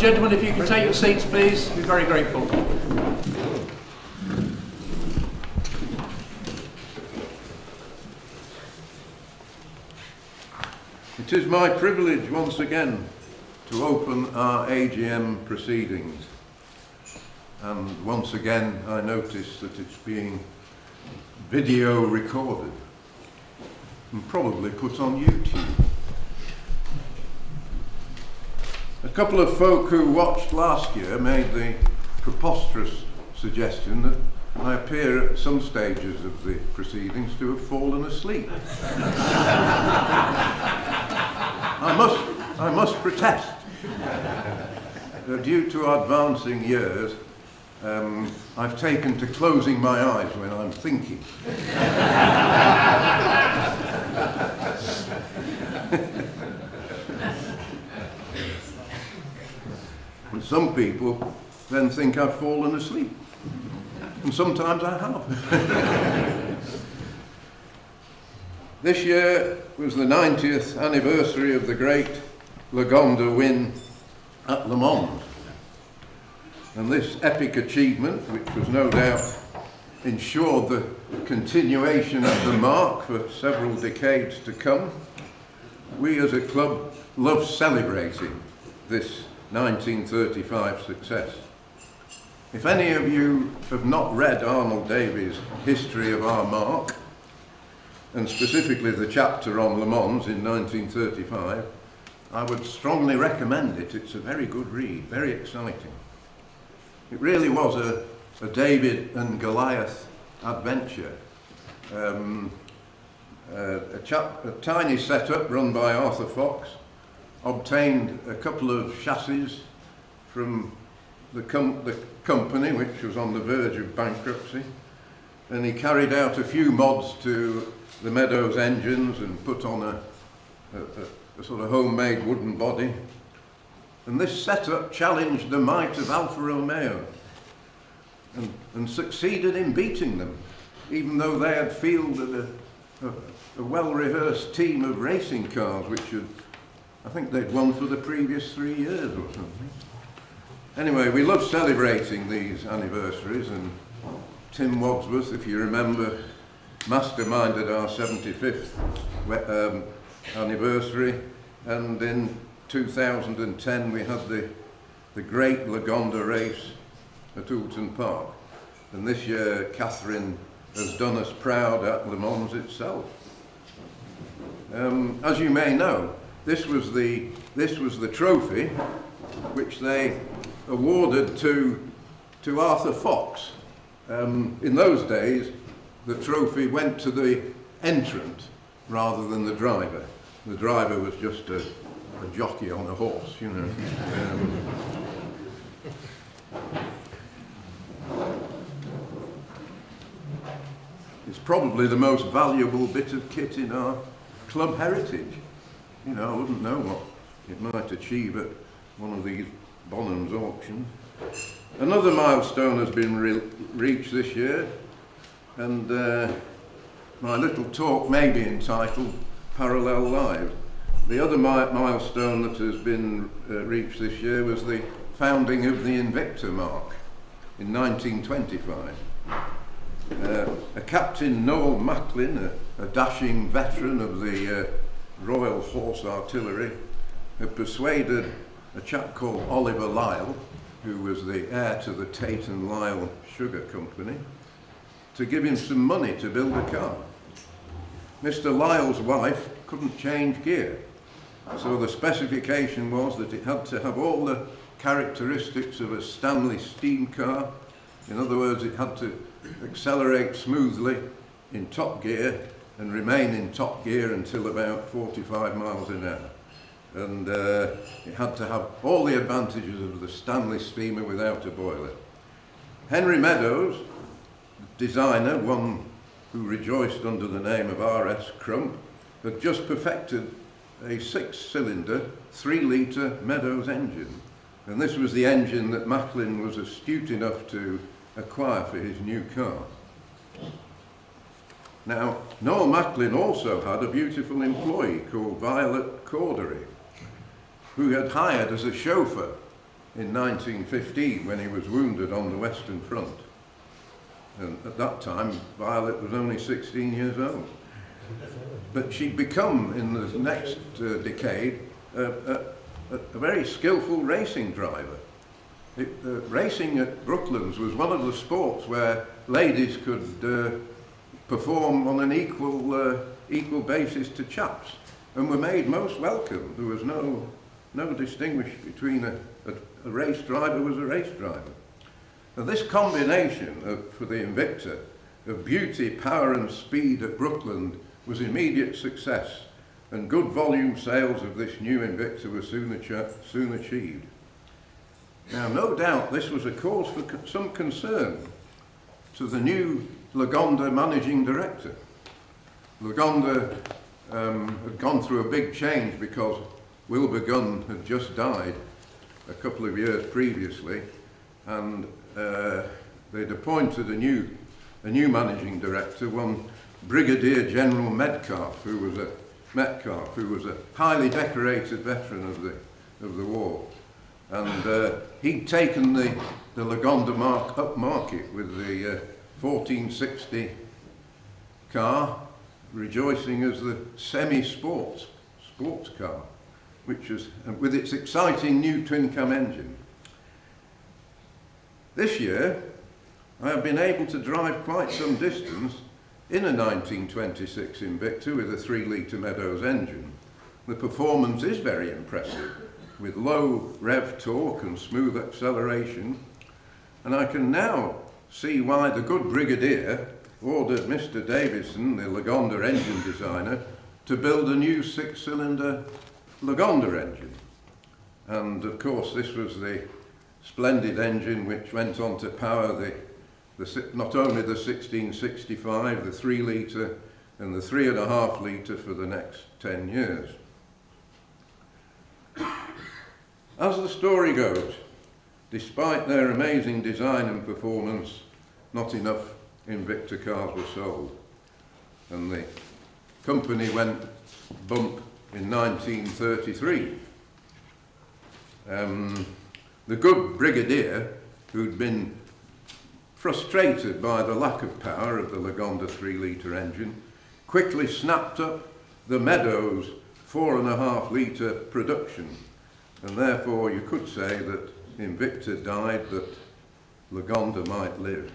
gentlemen, if you can take your seats, please, I'd be very grateful. It is my privilege once again to open our AGM proceedings. And once again I notice that it's being video recorded and probably put on YouTube. A couple of folk who watched last year made the preposterous suggestion that I appear at some stages of the proceedings to have fallen asleep. I must protest. Due to advancing years, I've taken to closing my eyes when I'm thinking. And some people then think I've fallen asleep. And sometimes I have. This year was the 90th anniversary of the great Lagonda win at Le Mans. And this epic achievement, which was no doubt ensured the continuation of the mark for several decades to come, we as a club love celebrating this 1935 success. If any of you have not read Arnold Davies' History of Our Mark, and specifically the chapter on Le Mans in 1935, I would strongly recommend it. It's a very good read, very exciting. It really was a David and Goliath adventure. A tiny setup run by Arthur Fox obtained a couple of chassis from the company, which was on the verge of bankruptcy, and he carried out a few mods to the Meadows engines and put on a sort of homemade wooden body. And this setup challenged the might of Alfa Romeo and succeeded in beating them, even though they had fielded a well-rehearsed team of racing cars, which I think they'd won for the previous 3 years or something. Anyway, we love celebrating these anniversaries, and Tim Wadsworth, if you remember, masterminded our 75th anniversary, and in 2010 we had the great Lagonda race at Stratford Park, and this year Catherine has done us proud at Le Mans itself. As you may know, this was the trophy which they awarded to Arthur Fox. In those days, the trophy went to the entrant rather than the driver. The driver was just a jockey on a horse, you know. It's probably the most valuable bit of kit in our club heritage. You know, I wouldn't know what it might achieve at one of these Bonham's auctions. Another milestone has been reached this year, and my little talk may be entitled Parallel Lives. The other milestone that has been reached this year was the founding of the Invicta mark in 1925. A Captain Noel Macklin, a dashing veteran of the Royal Horse Artillery, had persuaded a chap called Oliver Lyle, who was the heir to the Tate and Lyle Sugar Company, to give him some money to build a car. Mr. Lyle's wife couldn't change gear, so the specification was that it had to have all the characteristics of a Stanley steam car. In other words, it had to accelerate smoothly in top gear and remain in top gear until about 45 miles an hour. And it had to have all the advantages of the Stanley steamer without a boiler. Henry Meadows, designer, one who rejoiced under the name of R.S. Crump, had just perfected a 6-cylinder, 3-litre Meadows engine. And this was the engine that Macklin was astute enough to acquire for his new car. Now, Noel Macklin also had a beautiful employee called Violet Cordery, who had hired as a chauffeur in 1915 when he was wounded on the Western Front. And at that time, Violet was only 16 years old. But she'd become, in the next decade, a very skillful racing driver. Racing at Brooklands was one of the sports where ladies could perform on an equal basis to chaps, and were made most welcome. There was no distinguish between a race driver was a race driver. Now this combination for the Invicta of beauty, power and speed at Brookland was immediate success, and good volume sales of this new Invicta were soon achieved. Now no doubt this was a cause for some concern to the new Lagonda managing director. Lagonda had gone through a big change because Wilbur Gunn had just died a couple of years previously, and they'd appointed a new managing director, one Brigadier General Metcalf, who was a highly decorated veteran of the war, and he'd taken the Lagonda upmarket with the 1460 car, rejoicing as the semi-sports car, which is with its exciting new twin-cam engine. This year, I have been able to drive quite some distance in a 1926 Invicta with a 3-litre Meadows engine. The performance is very impressive, with low rev torque and smooth acceleration, and I can now see why the good Brigadier ordered Mr. Davison, the Lagonda engine designer, to build a new 6-cylinder Lagonda engine. And of course this was the splendid engine which went on to power not only the 1665, the 3-litre and the 3.5-litre for the next 10 years. As the story goes, despite their amazing design and performance, not enough Invicta cars were sold, and the company went bump in 1933. The good Brigadier, who'd been frustrated by the lack of power of the Lagonda 3-litre engine, quickly snapped up the Meadows 4.5-litre production, and therefore you could say that Invicta died that Lagonda might live.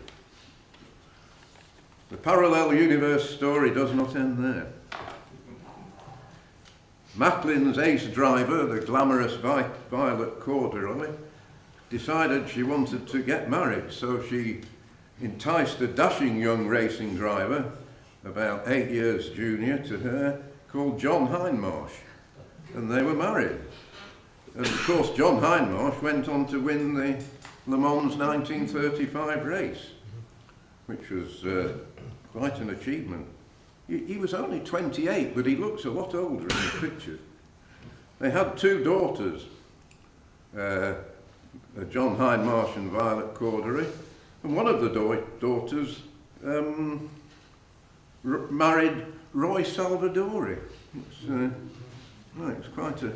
The parallel universe story does not end there. Macklin's ace driver, the glamorous Violet Corduroy, decided she wanted to get married, so she enticed a dashing young racing driver, about 8 years junior to her, called John Hindmarsh, and they were married. And of course John Hindmarsh went on to win the Le Mans 1935 race, which was quite an achievement. He was only 28, but he looks a lot older in the picture. They had 2 daughters, John Hindmarsh and Violet Cordery, and one of the daughters married Roy Salvadori. It's quite a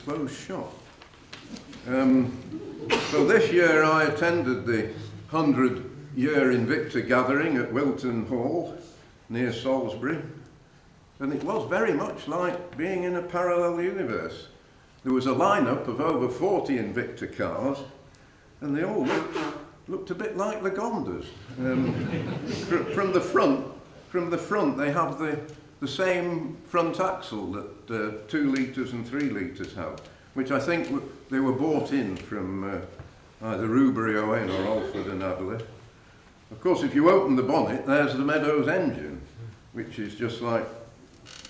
close shot. So this year I attended the 100-year Invicta gathering at Wilton Hall near Salisbury, and it was very much like being in a parallel universe. There was a lineup of over 40 Invicta cars, and they all looked a bit like Lagondas. From the front they have the same front axle that 2 litres and 3 litres have, which I think they were bought in from either Rubery Owen or Alfred and Adler. Of course, if you open the bonnet, there's the Meadows engine, which is just like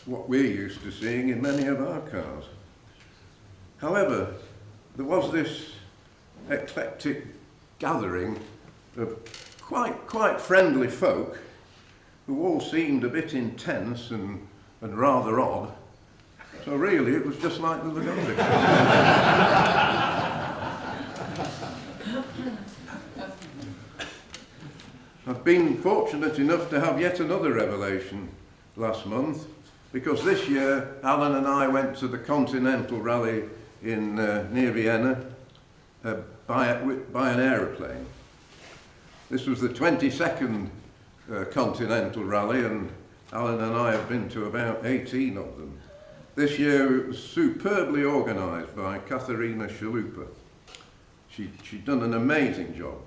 what we're used to seeing in many of our cars. However, there was this eclectic gathering of quite friendly folk who all seemed a bit intense and rather odd. So really, it was just like the Lagonda Club. I've been fortunate enough to have yet another revelation last month, because this year Alan and I went to the Continental Rally in near Vienna, by an aeroplane. This was the 22nd Continental Rally, and Alan and I have been to about 18 of them. This year it was superbly organised by Katharina Chalupa. She'd done an amazing job.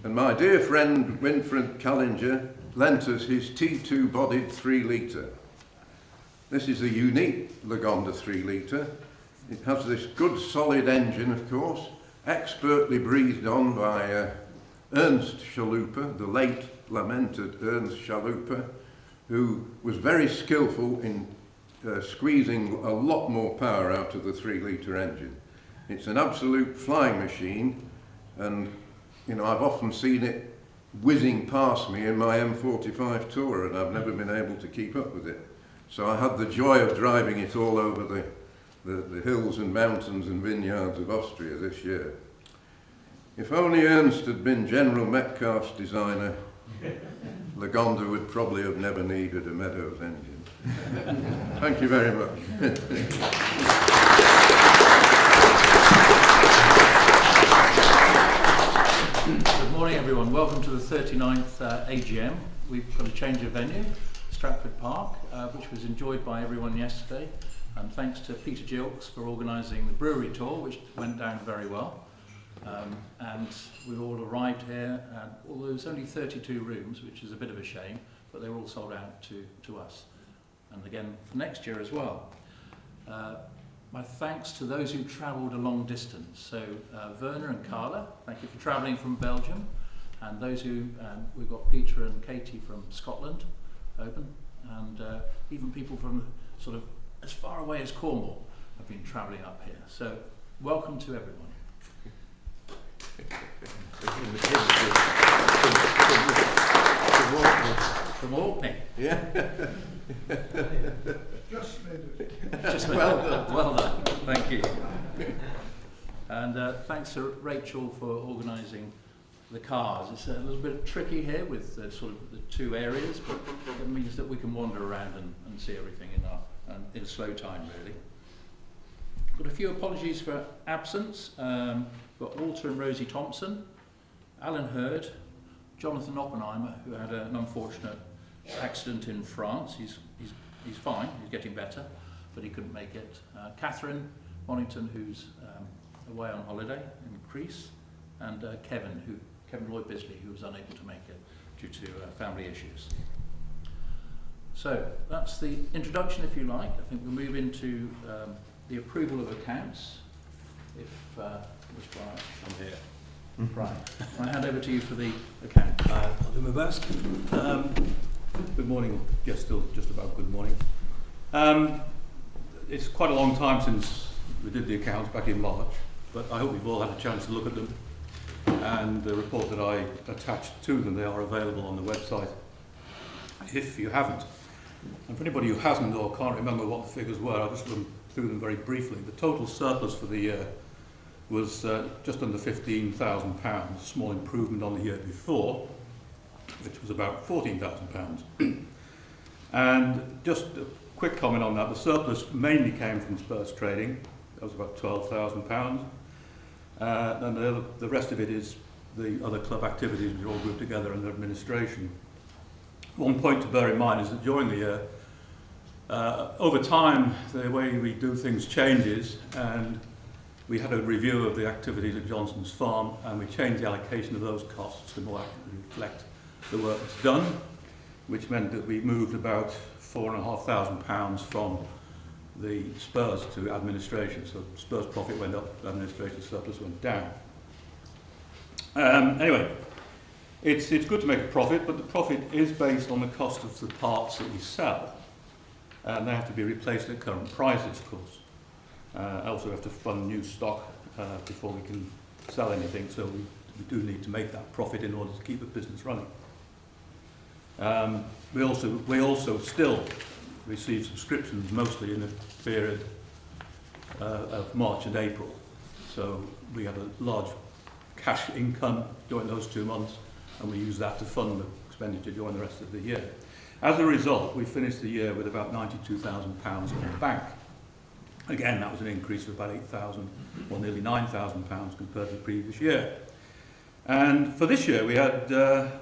And my dear friend Winfred Callinger lent us his T2-bodied 3-litre. This is a unique Lagonda 3-litre. It has this good solid engine, of course, expertly breathed on by Ernst Chalupa, the late lamented Ernst Chalupa, who was very skillful in squeezing a lot more power out of the 3-litre engine. It's an absolute flying machine, and you know, I've often seen it whizzing past me in my M45 Tourer, and I've never been able to keep up with it. So I had the joy of driving it all over the hills and mountains and vineyards of Austria this year. If only Ernst had been General Metcalfe's designer, Lagonda would probably have never needed a Meadows engine. Thank you very much. Good morning, everyone. Welcome to the 39th AGM. We've got a change of venue, Stratford Park, which was enjoyed by everyone yesterday. And thanks to Peter Gilks for organising the brewery tour, which went down very well. And we've all arrived here, and although there's only 32 rooms, which is a bit of a shame, but they were all sold out to us. And again, for next year as well. My thanks to those who travelled a long distance. So Werner and Carla, thank you for travelling from Belgium. And those who, we've got Peter and Katie from Scotland, open. And even people from sort of as far away as Cornwall have been travelling up here. So welcome to everyone. From Orkney. Yeah. Just made it. Just well done. Well done. Thank you. And thanks to Rachel for organising the cars. It's a little bit tricky here with sort of the two areas, but it means that we can wander around and see everything in slow time, really. Got a few apologies for absence. Got Walter and Rosie Thompson, Alan Hurd, Jonathan Oppenheimer, who had an unfortunate accident in France. He's fine, he's getting better, but he couldn't make it. Catherine Bonington, who's away on holiday in Greece, and Kevin Lloyd Bisley, who was unable to make it due to family issues. So that's the introduction, if you like. I think we'll move into the approval of accounts. If which Brian? I'm here. Brian, I hand over to you for the account. I'll do my best. Good morning. Yes, still just about good morning. It's quite a long time since we did the accounts back in March, but I hope you've all had a chance to look at them. And the report that I attached to them, they are available on the website if you haven't. And for anybody who hasn't or can't remember what the figures were, I'll just run through them very briefly. The total surplus for the year was just under £15,000, a small improvement on the year before, which was about £14,000. And just a quick comment on that, the surplus mainly came from Spurs trading. That was about £12,000. And the rest of it is the other club activities which are all grouped together under administration. One point to bear in mind is that during the year, over time, the way we do things changes, and we had a review of the activities at Johnson's Farm, and we changed the allocation of those costs to more accurately reflect the work that's done, which meant that we moved about £4,500 from the Spurs to administration. So Spurs profit went up, administration surplus went down. Anyway, it's good to make a profit, but the profit is based on the cost of the parts that we sell, and they have to be replaced at current prices, of course. Also have to fund new stock before we can sell anything, so we do need to make that profit in order to keep the business running. We also still receive subscriptions mostly in the period of March and April, so we have a large cash income during those 2 months, and we use that to fund the expenditure during the rest of the year. As a result, we finished the year with about £92,000 in the bank. Again, that was an increase of about £8,000 or nearly £9,000 compared to the previous year. And for this year, we had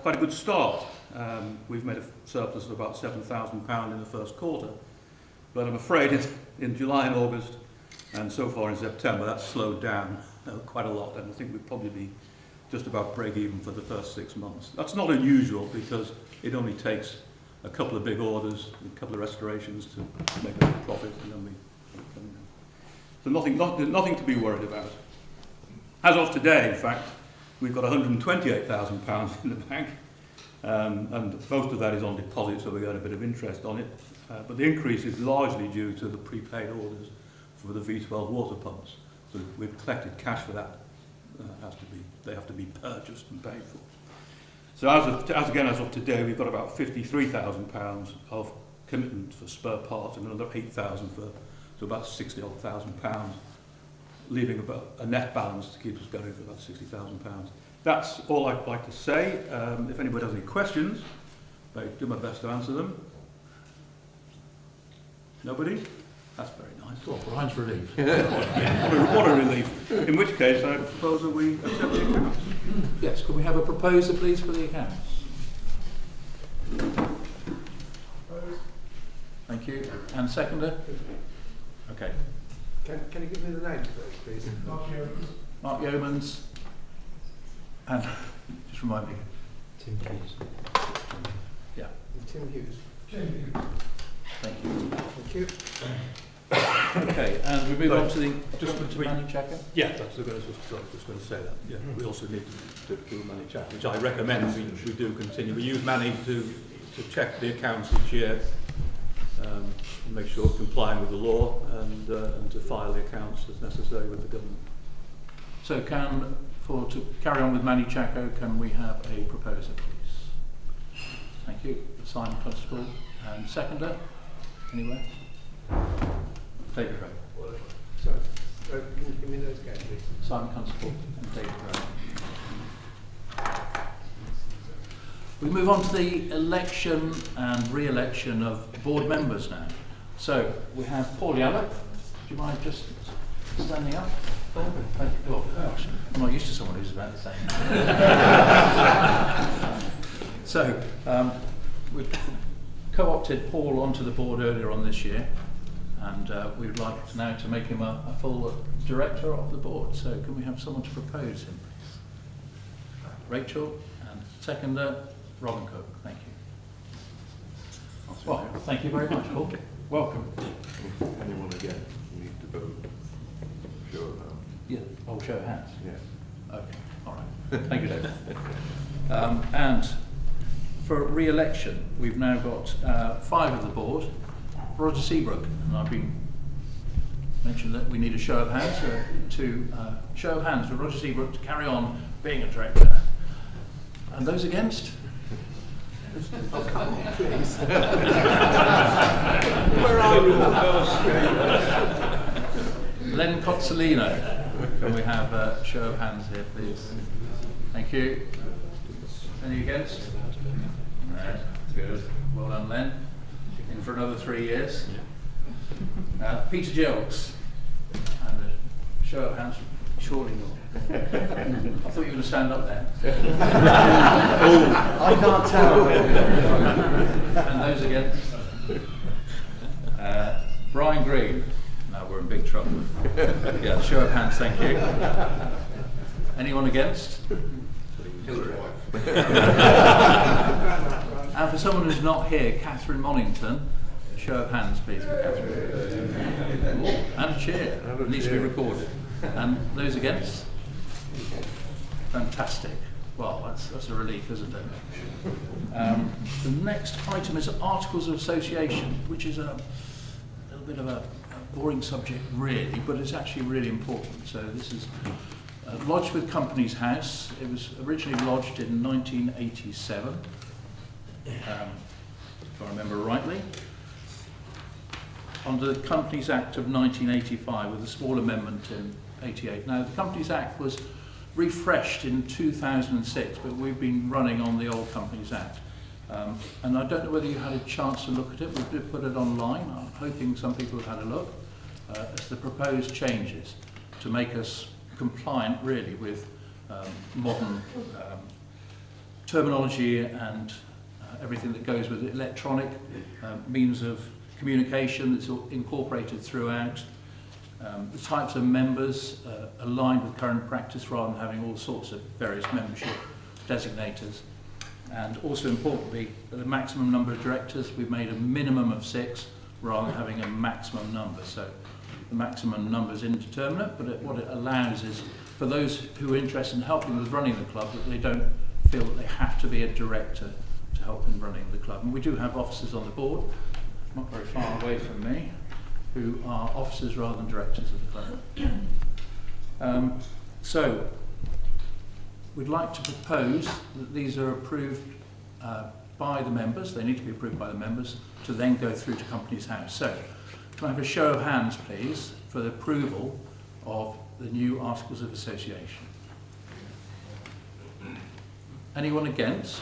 quite a good start. We've made a surplus of about £7,000 in the first quarter. But I'm afraid in July and August, and so far in September, that's slowed down quite a lot. And I think we'd probably be just about break even for the first 6 months. That's not unusual because it only takes a couple of big orders, a couple of restorations to make a profit, and then we come down. So nothing to be worried about. As of today, in fact, we've got £128,000 in the bank, and most of that is on deposit, so we get a bit of interest on it. But the increase is largely due to the prepaid orders for the V12 water pumps. So we've collected cash for that. They have to be purchased and paid for. So as of today, we've got about £53,000 of commitment for spare parts and another £8,000 so about £60,000, leaving about a net balance to keep us going for about £60,000. That's all I'd like to say. If anybody has any questions, I'll do my best to answer them. Nobody? That's very nice. Well, Brian's relieved. What a relief. In which case, I propose that we accept the accounts. Yes, could we have a proposer, please, for the accounts? Thank you. And seconder? Okay. Can you give me the names first, please? Mark Yeomans. And just remind me. Tim Hughes. Yeah. Tim Hughes. Thank you. Thank you. Okay, and we move on to the money checker. Yeah, that's what I was just going to say that. Yeah, we also need to do a money check, which I recommend we do continue. We use money to check the accounts each year, and make sure it's complying with the law, and to file the accounts as necessary with the government. So to carry on with Manny Chaco, can we have a proposer, please? Thank you. Simon Constable. And seconder? Anywhere? David Rowe. Sorry. Can you give me those again, please? Simon Constable and David Rowe. We move on to the election and re-election of board members now. So we have Paul Yallop. Do you mind just standing up? Oh, gosh. I'm not used to someone who's about the same. So we've co-opted Paul onto the board earlier on this year, and we would like now to make him a full director of the board. So can we have someone to propose him, please? Rachel, and seconder, Robin Cook. Thank you. Well, thank you very much, Paul. Welcome. Anyone again? We need to vote. Sure about. Yeah. Oh, show of hands. Yeah. Okay. All right. Thank you, David. And for re-election, we've now got 5 of the board. Roger Seabrook, and I've been mentioned that we need a show of hands show of hands for Roger Seabrook to carry on being a director. And those against? Oh, come on, please. Where are you? Len Cozzolino. Can we have a show of hands here, please? Thank you. Any against? No. Good. Well done, Len. In for another 3 years. Peter Gilks. And a show of hands. Surely not. I thought you were going to stand up there. I can't tell. And those against? Brian Green. No, we're in big trouble. Yeah, show of hands, thank you. Anyone against? And for someone who's not here, Catherine Monington. A show of hands, please, for Catherine. Oh, and a cheer. It needs to be recorded. And those against? Fantastic. Well, that's a relief, isn't it? The next item is Articles of Association, which is a little bit of a boring subject, really, but it's actually really important. So this is lodged with Companies House. It was originally lodged in 1987, if I remember rightly, under the Companies Act of 1985, with a small amendment in 88. Now, the Companies Act was refreshed in 2006, but we've been running on the old Companies Act. And I don't know whether you had a chance to look at it. We did put it online. I'm hoping some people have had a look. as the proposed changes to make us compliant really with modern terminology and everything that goes with it, electronic means of communication that's incorporated throughout, the types of members aligned with current practice rather than having all sorts of various membership designators. And also importantly, the maximum number of directors, we've made a minimum of 6 rather than having a maximum number. So the maximum number is indeterminate, but what it allows is for those who are interested in helping with running the club, that they don't feel that they have to be a director to help in running the club. And we do have officers on the board, not very far away from me, who are officers rather than directors of the club. So we'd like to propose that these are approved by the members. They need to be approved by the members to then go through to Companies House. So can I have a show of hands, please, for the approval of the new Articles of Association? Anyone against?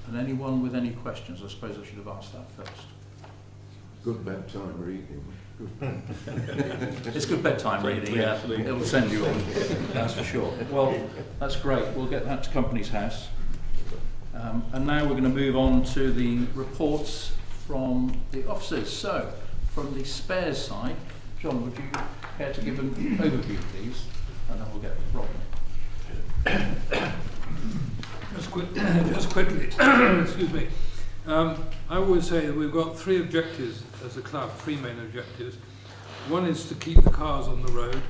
And anyone with any questions? I suppose I should have asked that first. Good bedtime reading. It's good bedtime reading, yeah. It'll send you on, that's for sure. Well, that's great. We'll get that to Companies House. And now we're going to move on to the reports from the officers. So, from the spares side, John, would you care to give an overview, please? And then we'll get Robin. Just quickly, excuse me. I would say that we've got 3 objectives as a club, 3 main objectives. One is to keep the cars on the road.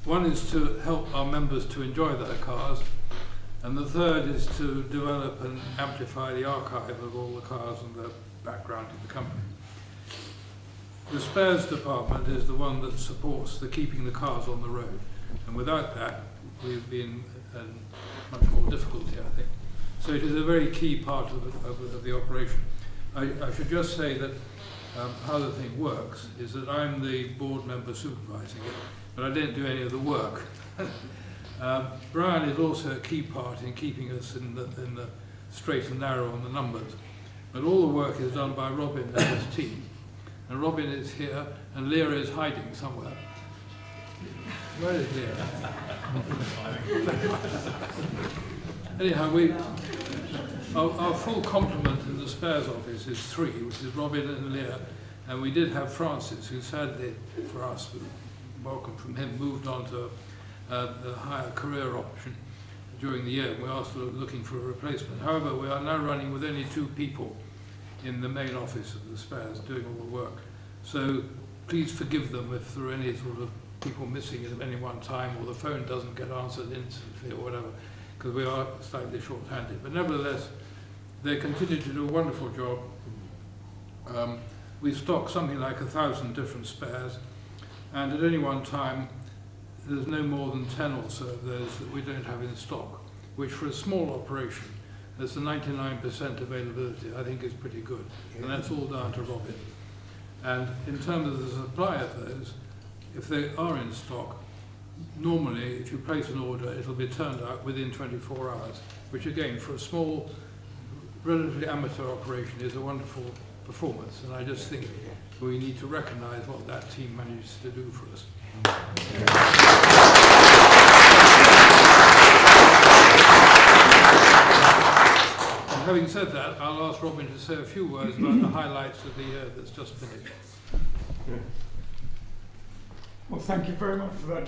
One is to help our members to enjoy their cars. And the third is to develop and amplify the archive of all the cars and the background of the company. The spares department is the one that supports the keeping the cars on the road. And without that, we've been in much more difficulty, I think. So it is a very key part of the operation. I should just say that how the thing works is that I'm the board member supervising it, but I don't do any of the work. Brian is also a key part in keeping us in the straight and narrow on the numbers. But all the work is done by Robin and his team. And Robin is here, and Leah is hiding somewhere. Where is Leah? Anyhow, our full complement in the spares office is 3, which is Robin and Leah, and we did have Francis, who sadly, for us, welcome from him, moved on to the higher career option during the year. We are sort of looking for a replacement. However, we are now running with only 2 people in the main office of the spares doing all the work. So please forgive them if there are any sort of people missing at any one time, or the phone doesn't get answered instantly or whatever, because we are slightly short-handed. But nevertheless, they continue to do a wonderful job. We stock something like 1,000 different spares, and at any one time, there's no more than 10 or so of those that we don't have in stock, which for a small operation, there's a 99% availability, I think is pretty good. And that's all down to Robin. And in terms of the supply of those, if they are in stock, normally if you place an order, it'll be turned out within 24 hours, which again, for a small, relatively amateur operation is a wonderful performance. And I just think we need to recognise what that team managed to do for us. And having said that, I'll ask Robin to say a few words about the highlights of the year that's just finished. Well, thank you very much for that,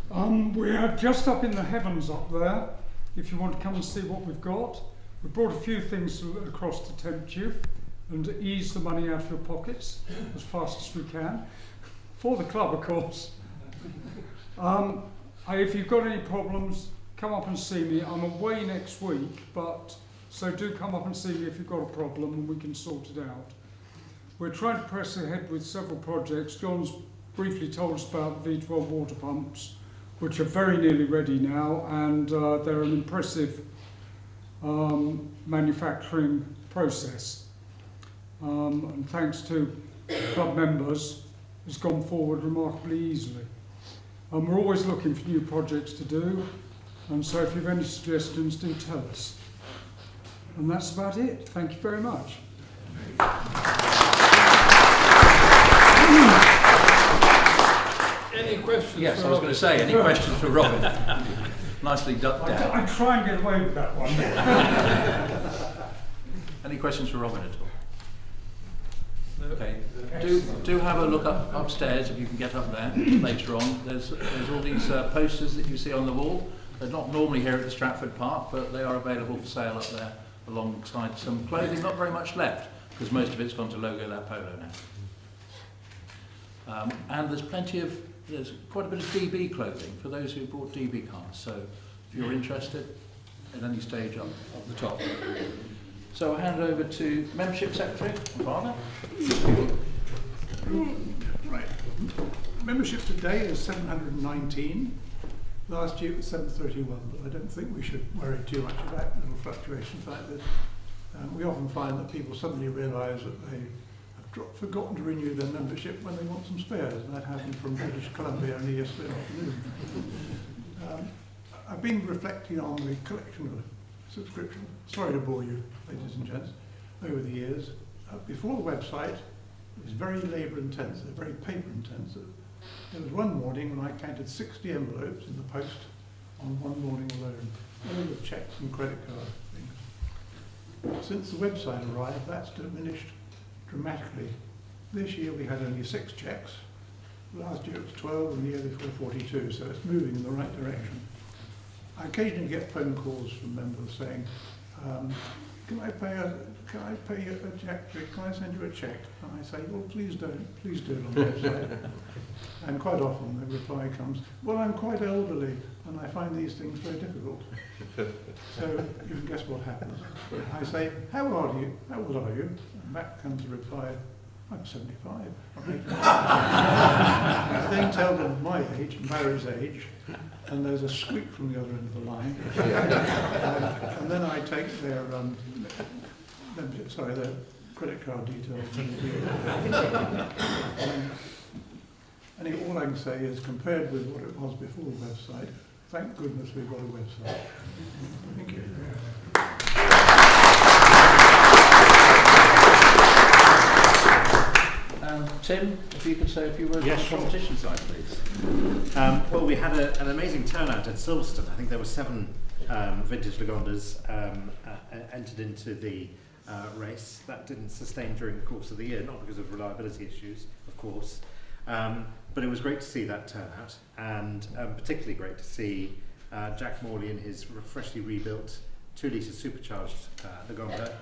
John. We are just up in the heavens up there, if you want to come and see what we've got. We brought a few things across to tempt you and to ease the money out of your pockets as fast as we can. For the club, of course. If you've got any problems, come up and see me. I'm away next week, so do come up and see me if you've got a problem and we can sort it out. We're trying to press ahead with several projects. John's briefly told us about the V12 water pumps, which are very nearly ready now, and they're an impressive manufacturing process. And thanks to club members, it's gone forward remarkably easily. We're always looking for new projects to do, and so if you have any suggestions, do tell us. And that's about it. Thank you very much. Any questions? Yes, for I was going to say, any questions for Robin? Nicely ducked down. I try and get away with that one. Any questions for Robin at all? Okay. Do have a look upstairs if you can get up there later on. There's all these posters that you see on the wall. They're not normally here at the Stratford Park, but they are available for sale up there alongside some clothing. Not very much left because most of it's gone to Lagonda Club now. And there's quite a bit of DB clothing for those who bought DB cars. So if you're interested at any stage up the top. So I'll hand over to Membership Secretary, Father. Right. Membership today is 719. Last year it was 731, but I don't think we should worry too much about little fluctuations like this. We often find that people suddenly realise that they have forgotten to renew their membership when they want some spares, and that happened from British Columbia only yesterday afternoon. I've been reflecting on the collection of subscription. Sorry to bore you, ladies and gents, over the years. Before the website, it was very labour intensive, very paper intensive. There was one morning when I counted 60 envelopes in the post on one morning alone, all with cheques and credit card things. Since the website arrived, that's diminished dramatically. This year we had only 6 cheques. Last year it was 12 and the year before 42, so it's moving in the right direction. I occasionally get phone calls from members saying, can I pay a cheque? Can I send you a cheque? And I say, well, please do it on the website. And quite often the reply comes, well, I'm quite elderly and I find these things very difficult. So you can guess what happens. I say, how old are you? And back comes the reply, I'm 75. I then tell them my age, Mary's age, and there's a squeak from the other end of the line. And then I take their credit card details. All I can say is, compared with what it was before the website, thank goodness we've got a website. Thank you. Tim, if you could say a few words on the competition side, please. Well, we had an amazing turnout at Silverstone. I think there were 7 vintage Lagondas entered into the race. That didn't sustain during the course of the year, not because of reliability issues, of course, but it was great to see that turnout, and particularly great to see Jack Morley in his freshly rebuilt 2-litre supercharged Lagonda.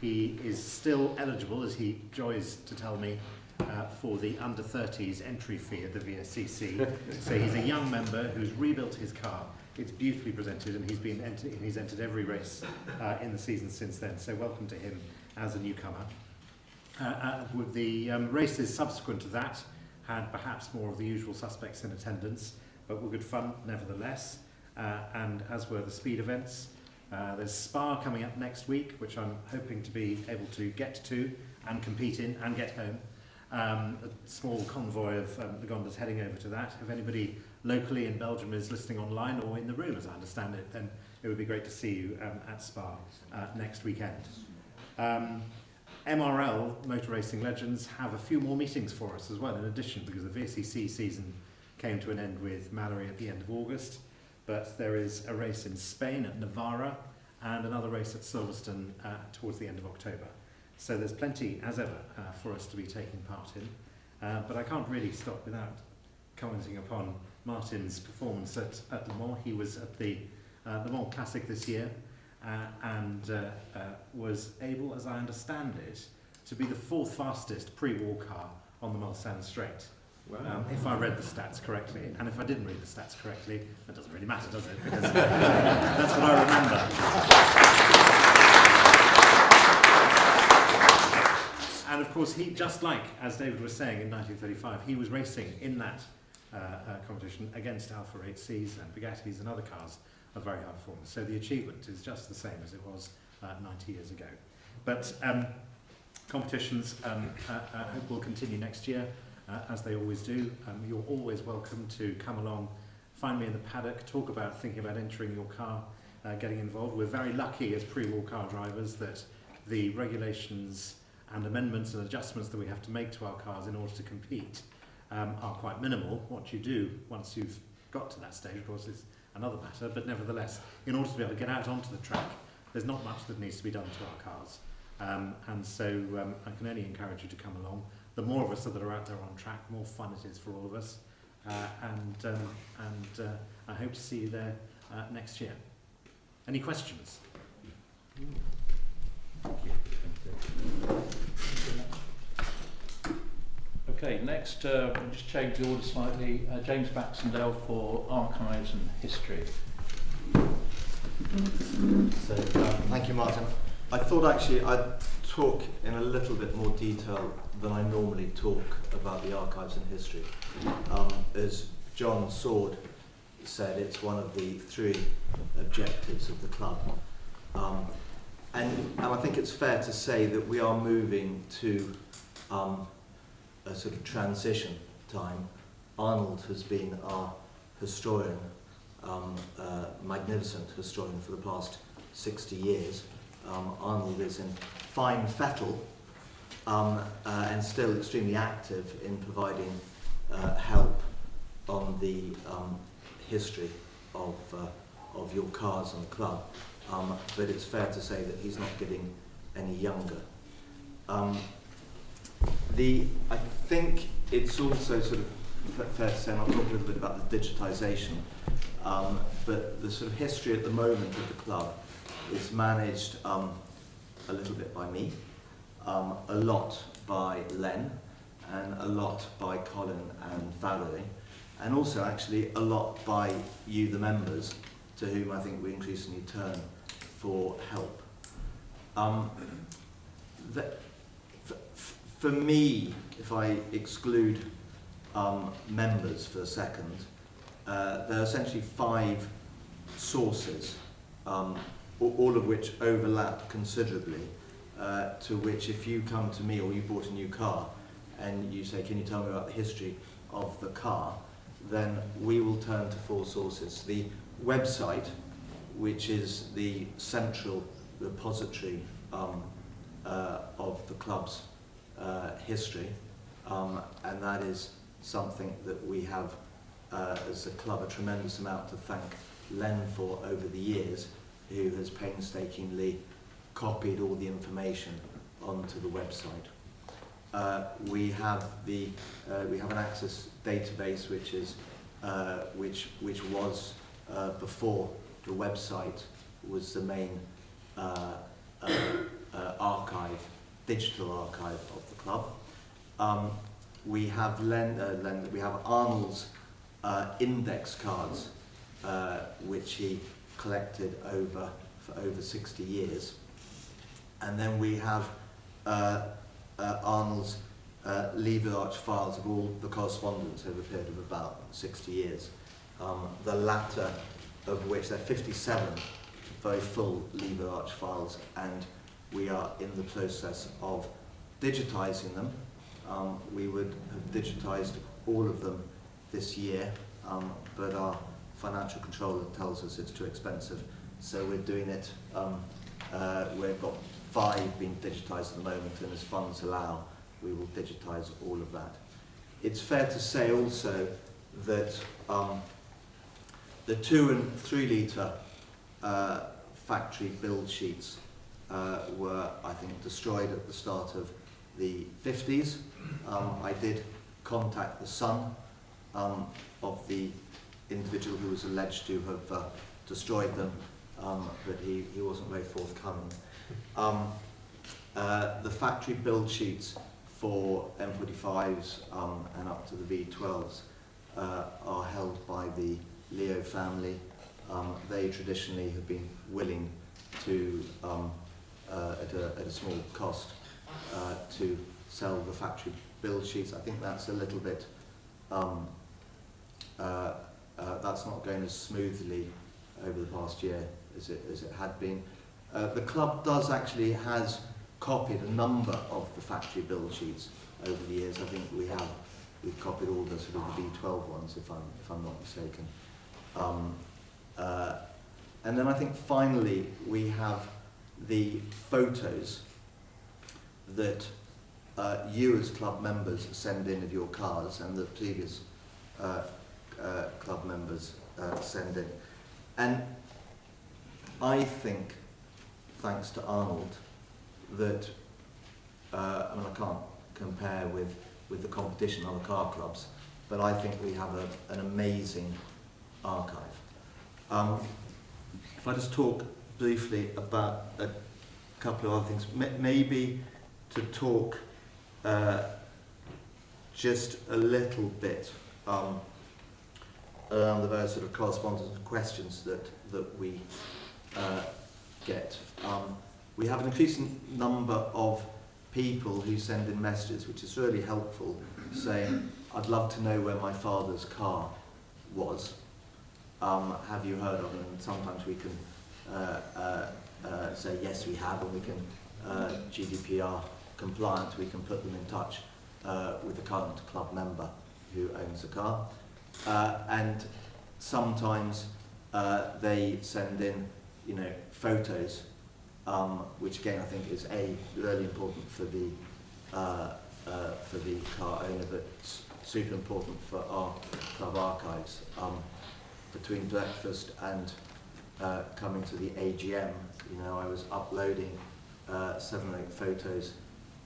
He is still eligible, as he joys to tell me, for the under-30s entry fee at the VSCC. So he's a young member who's rebuilt his car. It's beautifully presented, and he's entered every race in the season since then. So welcome to him as a newcomer. With the races subsequent to that had perhaps more of the usual suspects in attendance, but were good fun nevertheless. And as were the speed events. There's Spa coming up next week, which I'm hoping to be able to get to and compete in and get home. A small convoy of Lagondas heading over to that. If anybody locally in Belgium is listening online or in the room, as I understand it, then it would be great to see you at Spa next weekend. MRL, Motor Racing Legends, have a few more meetings for us as well, in addition, because the VSCC season came to an end with Mallory at the end of August. But there is a race in Spain at Navarra and another race at Silverstone towards the end of October. So there's plenty, as ever, for us to be taking part in. But I can't really stop without commenting upon Martin's performance at Le Mans. He was at the Le Mans Classic this year and was able, as I understand it, to be the 4th fastest pre-war car on the Mulsanne Straight. Wow. If I read the stats correctly, and if I didn't read the stats correctly, that doesn't really matter, does it? Because that's what I remember. And of course, he, just like, as David was saying, in 1935, he was racing in that competition against Alfa 8Cs and Bugattis and other cars of very high performance. So the achievement is just the same as it was 90 years ago. But competitions I hope will continue next year. As they always do. You're always welcome to come along, find me in the paddock, thinking about entering your car, getting involved. We're very lucky as pre-war car drivers that the regulations and amendments and adjustments that we have to make to our cars in order to compete are quite minimal. What you do once you've got to that stage, of course, is another matter, but nevertheless, in order to be able to get out onto the track, there's not much that needs to be done to our cars. And so I can only encourage you to come along. The more of us that are out there on track, more fun it is for all of us. And I hope to see you there next year. Any questions? Thank you. Okay, next, we'll just change the order slightly. James Baxendale for Archives and History. So, thank you, Martin. I thought actually I'd talk in a little bit more detail than I normally talk about the archives and history. As John Sword said, it's one of the 3 objectives of the club. And I think it's fair to say that we are moving to a sort of transition time. Arnold has been our historian, magnificent historian for the past 60 years. Arnold is in fine fettle and still extremely active in providing help on the history of your cars and the club. But it's fair to say that he's not getting any younger. I think it's also sort of fair to say, and I'll talk a little bit about the digitisation, but the sort of history at the moment of the club is managed a little bit by me, a lot by Len, and a lot by Colin and Valerie, and also actually a lot by you, the members, to whom I think we increasingly turn for help. For me, if I exclude members for a second, there are essentially 5 sources, all of which overlap considerably, to which if you come to me or you bought a new car and you say, can you tell me about the history of the car, then we will turn to 4 sources. The website, which is the central repository of the club's history, and that is something that we have as a club a tremendous amount to thank Len for over the years, who has painstakingly copied all the information onto the website. We have an access database which is which was before the website was the main archive, digital archive of the club. We have we have Arnold's index cards, which he collected for over 60 years, and then we have Arnold's lever arch files of all the correspondence over a period of about 60 years. The latter of which, there are 57 very full lever arch files, and we are in the process of digitising them. We would have digitised all of them this year, but our financial controller tells us it's too expensive, so we're doing it. We've got 5 being digitised at the moment, and as funds allow, we will digitise all of that. It's fair to say also that the 2 and 3 litre factory build sheets were, I think, destroyed at the start of the 50s. I did contact the son of the individual who was alleged to have destroyed them, but he wasn't very forthcoming. The factory build sheets for M45s and up to the V12s are held by the Leo family. They traditionally have been willing to, at a small cost, to sell the factory build sheets. I think that's a little bit, that's not going as smoothly over the past year as it had been. The club has copied a number of the factory build sheets over the years. I think we've copied all the sort of the V12 ones, if I'm not mistaken. And then I think finally we have the photos that you as club members send in of your cars and the previous club members send in. And I think, thanks to Arnold, that, I mean, I can't compare with the competition on the car clubs, but I think we have an amazing archive. If I just talk briefly about a couple of other things, maybe to talk just a little bit around the various sort of correspondence and questions that we get. We have an increasing number of people who send in messages, which is really helpful, saying, I'd love to know where my father's car was. Have you heard of them? And sometimes we can say, yes, we have, and we can, GDPR compliant, we can put them in touch with the current club member who owns the car. And sometimes they send in, photos, which again I think is really important for the car owner, but super important for our club archives. Between breakfast and coming to the AGM, I was uploading 7 or 8 photos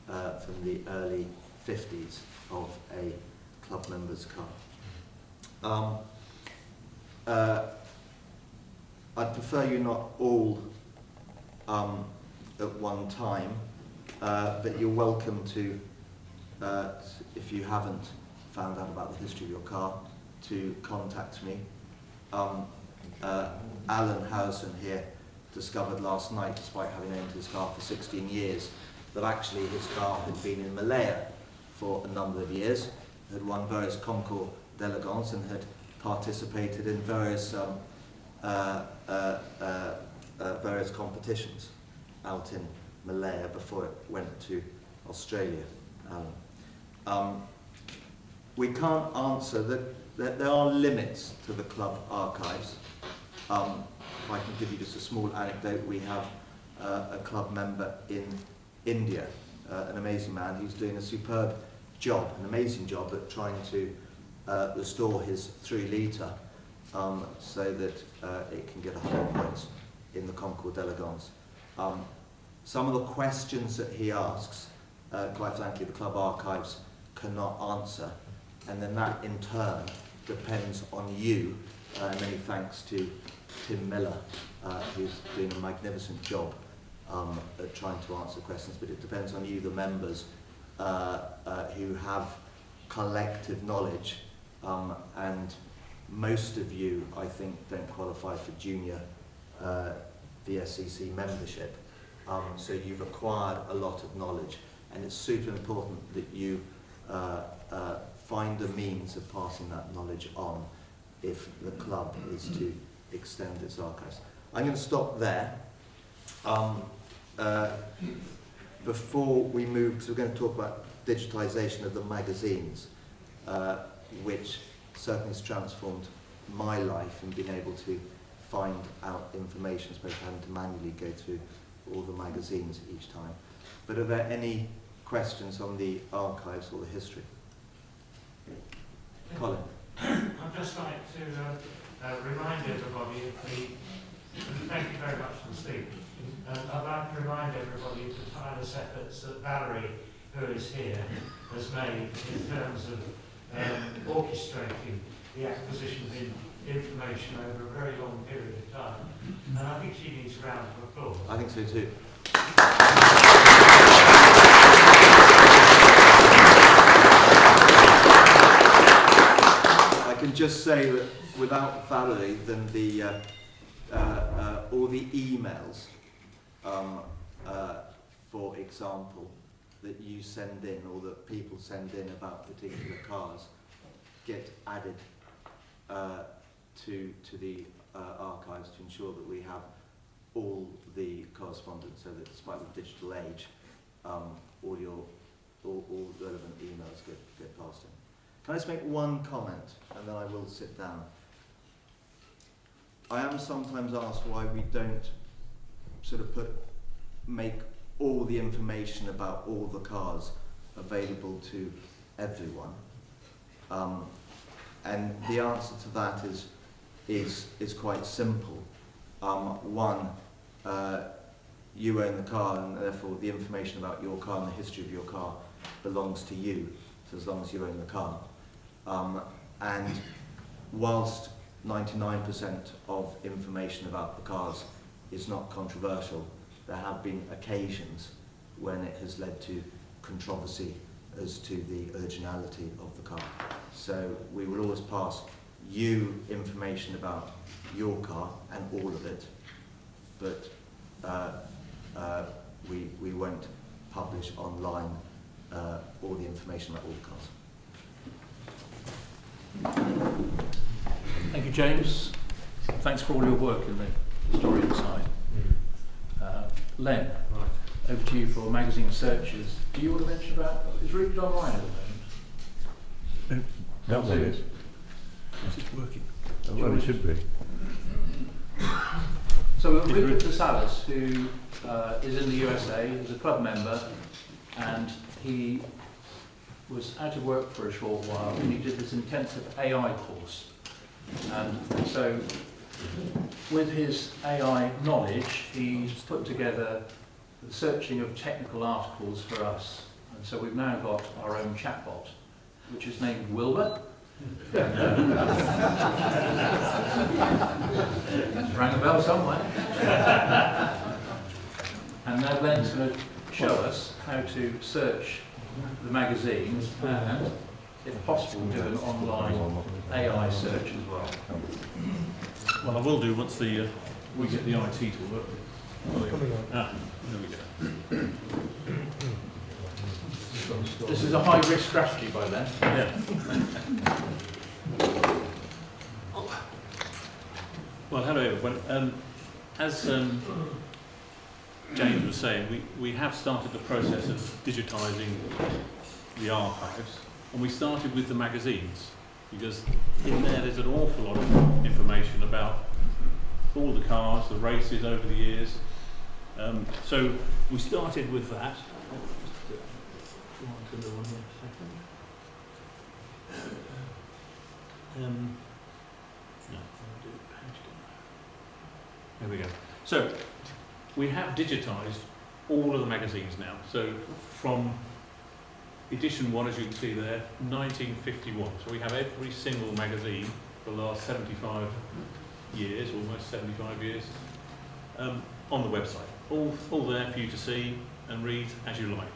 from the early 50s of a club member's car. I'd prefer you not all at one time, but you're welcome to, if you haven't found out about the history of your car, to contact me. Alan Harrison here discovered last night, despite having owned his car for 16 years, that actually his car had been in Malaya for a number of years, had won various concours d'elegance and had participated in various various competitions out in Malaya before it went to Australia. We can't answer that there are limits to the club archives. If I can give you just a small anecdote, we have a club member in India, an amazing man who's doing a superb job, an amazing job at trying to restore his 3-litre so that it can get 100 points in the concours d'elegance. Some of the questions that he asks, quite frankly, the club archives cannot answer, and then that in turn depends on you. Many thanks to Tim Miller, who's doing a magnificent job at trying to answer questions, but it depends on you, the members, who have collective knowledge, and most of you, I think, don't qualify for junior VSCC membership. So you've acquired a lot of knowledge, and it's super important that you find a means of passing that knowledge on if the club is to extend its archives. I'm going to stop there. Before we move, so we're going to talk about digitisation of the magazines, which certainly has transformed my life in being able to find out information, as opposed to having to manually go through all the magazines each time. But are there any questions on the archives or the history? Colin. I'd just like to remind everybody of thank you very much for the speech. I'd like to remind everybody of the tireless efforts that Valerie, who is here, has made in terms of orchestrating the acquisition of information over a very long period of time. And I think she needs a round of applause. I think so too. I can just say that without Valerie, then all the emails, for example, that you send in or that people send in about particular cars get added to the archives to ensure that we have all the correspondence, so that despite the digital age, all relevant emails get passed in. Can I just make one comment, and then I will sit down? I am sometimes asked why we don't sort of make all the information about all the cars available to everyone? And the answer to that is quite simple. One, you own the car, and therefore the information about your car and the history of your car belongs to you for as long as you own the car. And whilst 99% of information about the cars is not controversial, there have been occasions when it has led to controversy as to the originality of the car. So we will always pass you information about your car and all of it, but we won't publish online all the information about all the cars. Thank you, James. Thanks for all your work in the historian side. Len, over to you for magazine searches. Do you want to mention about, is Rupert online at the moment? That one is. Is it working? Well, it should be. So Rupert DeSalis, who is in the USA, is a club member, and he was out of work for a short while, and he did this intensive AI course. And so, with his AI knowledge, he's put together the searching of technical articles for us. And so we've now got our own chatbot, which is named Wilbur. Rang a bell somewhere. And now Len's going to show us how to search the magazines and, if possible, do an online AI search as well. Well, I will do once we get the IT to work. There we go. This is a high-risk strategy by Len. Yeah. Well, hello everyone. As James was saying, we have started the process of digitising the archives, and we started with the magazines, because in there's an awful lot of information about all the cars, the races over the years. So we started with that. There we go. So we have digitised all of the magazines now. So from edition 1, as you can see there, 1951. So we have every single magazine for the last 75 years, almost 75 years, on the website. All there for you to see and read as you like.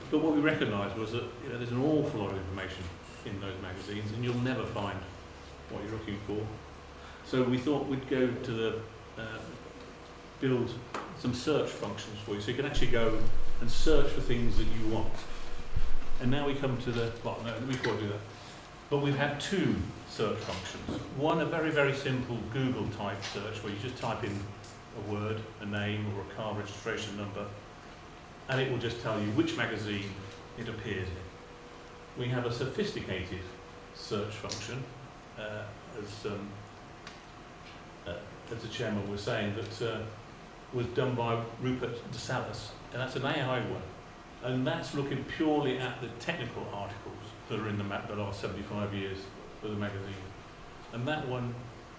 But what we recognised was that there's an awful lot of information in those magazines, and you'll never find what you're looking for. So we thought we'd go to the build some search functions for you, so you can actually go and search for things that you want. And now we come to the, well, no, before we do that, but we've had two search functions. One, a very, very simple Google type search, where you just type in a word, a name, or a car registration number, and it will just tell you which magazine it appears in. We have a sophisticated search function, as the chairman was saying, that was done by Rupert DeSalis, and that's an AI one. And that's looking purely at the technical articles that are in the last 75 years of the magazine. And that one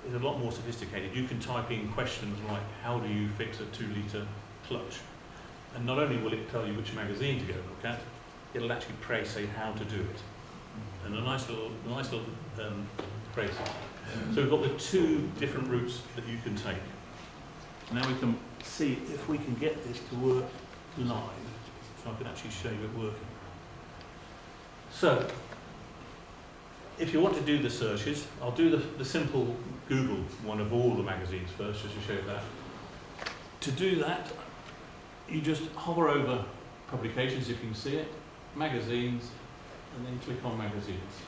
is a lot more sophisticated. You can type in questions like, how do you fix a 2-litre clutch? And not only will it tell you which magazine to go look at, it'll actually say how to do it. And a nice little phrase. So we've got the two different routes that you can take. Now we can see if we can get this to work live. So I can actually show you it working. So, if you want to do the searches, I'll do the simple Google one of all the magazines first, just to show you that. To do that, you just hover over publications, if you can see it, magazines, and then click on magazines.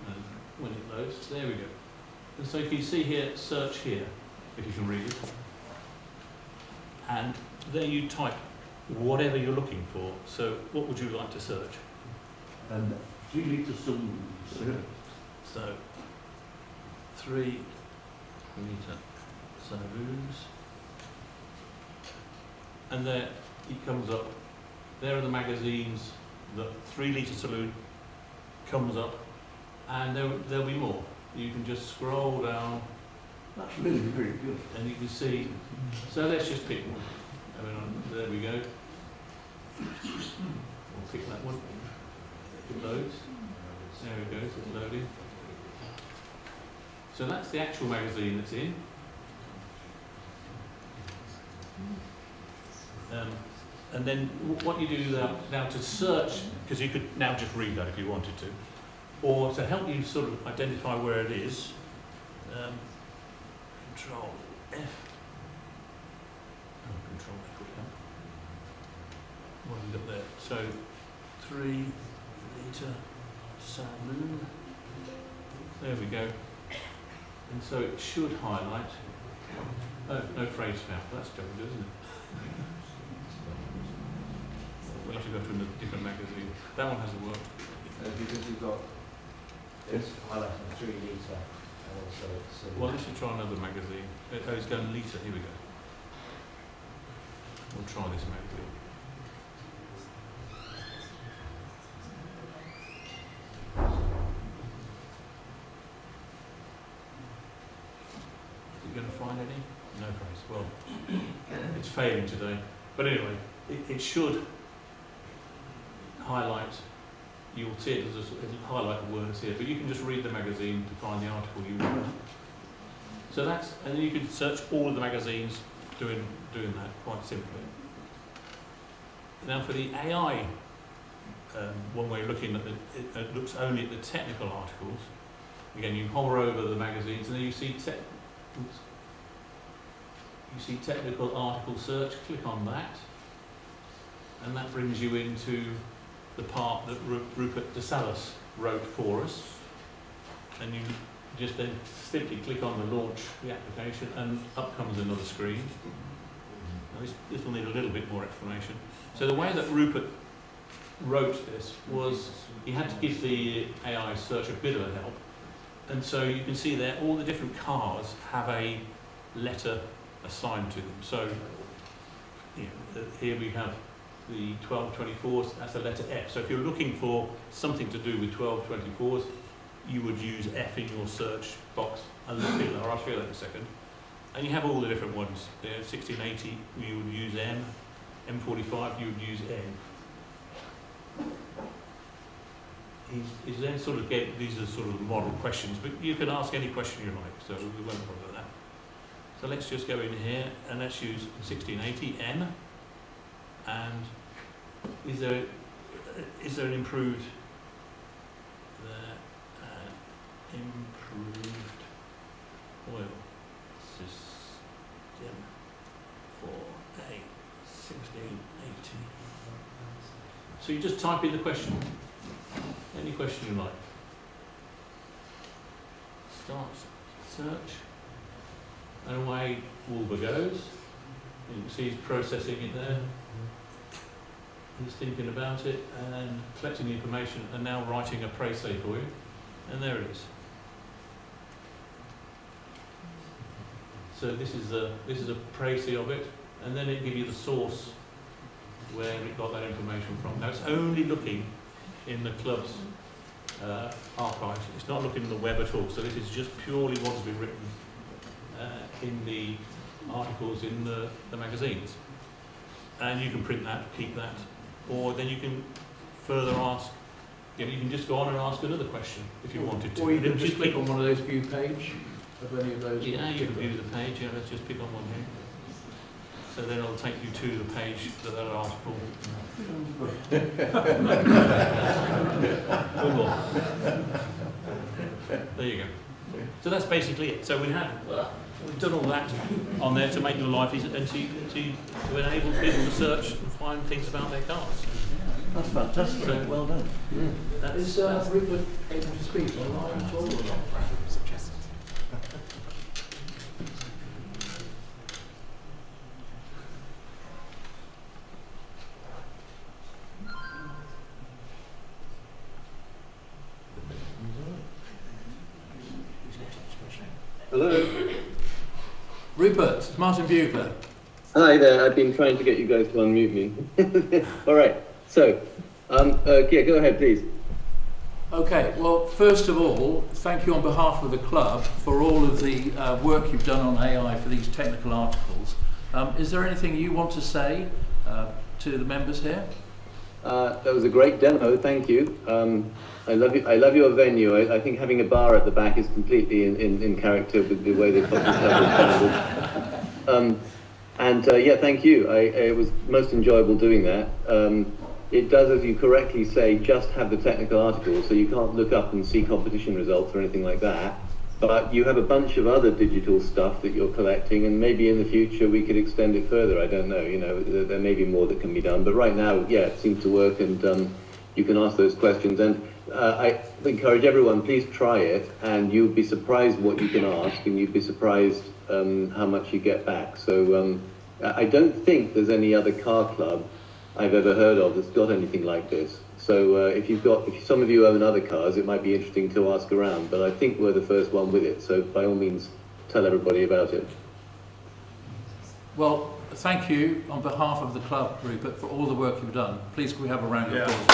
And when it loads, there we go. And so if you see here, search here, if you can read it. And there you type whatever you're looking for. So what would you like to search? 3-litre saloons. So 3-litre saloons. And there it comes up. There are the magazines the 3 litre saloon comes up, and there'll be more. You can just scroll down. That's really very good. And you can see, so let's just pick one. There we go. We'll pick that one. It loads. There it goes, it's loading. So that's the actual magazine that's in. And then what you do now to search, because you could now just read that if you wanted to, or to help you sort of identify where it is, Control F. Oh, Control F would help. What have we got there? So 3 litre saloon. There we go. And so it should highlight. Oh, no phrase found. That's jumbled, isn't it? We'll have to go to a different magazine. That one hasn't worked. Because you've got it's highlighting 3 litre and also it's Well, let's just try another magazine. Oh, it's going litre. Here we go. We'll try this magazine. Is it going to find any? No phrase. Well, it's failing today. But anyway, it should highlight. You'll see it, it'll highlight the words here, but you can just read the magazine to find the article you want. So that's, and then you can search all of the magazines doing that quite simply. Now for the AI, one way of looking at it looks only at the technical articles. Again, you hover over the magazines and then you see technical article search. Click on that, and that brings you into the part that Rupert DeSalis wrote for us, and you just then simply click on the launch the application, and up comes another screen. Now this will need a little bit more explanation. So the way that Rupert wrote this was he had to give the AI search a bit of a help, and so you can see there all the different cars have a letter assigned to them. So here we have the 1224s, that's the letter F. So if you're looking for something to do with 1224s, you would use F in your search box a little bit lower. I'll show you that in a second. And you have all the different ones. There, 1680, you would use M. M45, you would use N. He's then sort of these are sort of model questions, but you can ask any question you like, so we won't bother that. So let's just go in here and let's use 1680 N. And is there an improved improved oil system for a 1680? So you just type in the question, any question you like. Start search, and away Wolver goes. You can see he's processing it there. He's thinking about it and collecting the information and now writing a précis for you. And there it is. So this is a précis of it, and then it gives you the source where it got that information from. Now it's only looking in the club's archives. It's not looking in the web at all. So this is just purely what's been written in the articles in the magazines. And you can print that, keep that, or then you can further ask. You can just go on and ask another question if you wanted to. Or you can just click on one of those view page of any of those. Yeah, you can view the page. Yeah, let's just pick on one here. So then it'll take you to the page for that article. One more. There you go. So that's basically it. So we've done all that on there to make your life easier and to enable people to search and find things about their cars. That's fantastic. So, Well done. That Is Rupert able to speak online at all or not? Hello. Rupert, it's Martin Bugler. Hi there. I've been trying to get you guys to unmute me. All right. So, Yeah, go ahead, please. Okay, well, first of all, thank you on behalf of the club for all of the work you've done on AI for these technical articles. Is there anything you want to say to the members here? That was a great demo, thank you. I love your venue. I think having a bar at the back is completely in character with the way the club is handled. Yeah, thank you. It was most enjoyable doing that. It does, as you correctly say, just have the technical articles, so you can't look up and see competition results or anything like that. But you have a bunch of other digital stuff that you're collecting, and maybe in the future we could extend it further. I don't know. You know, there may be more that can be done. But right now, yeah, it seems to work, and you can ask those questions. And I encourage everyone, please try it, and you'll be surprised what you can ask, and you'd be surprised how much you get back. So I don't think there's any other car club I've ever heard of that's got anything like this. So if some of you own other cars, it might be interesting to ask around, but I think we're the first one with it, so by all means tell everybody about it. Well, thank you on behalf of the club, Rupert, for all the work you've done. Please can we have a round of applause?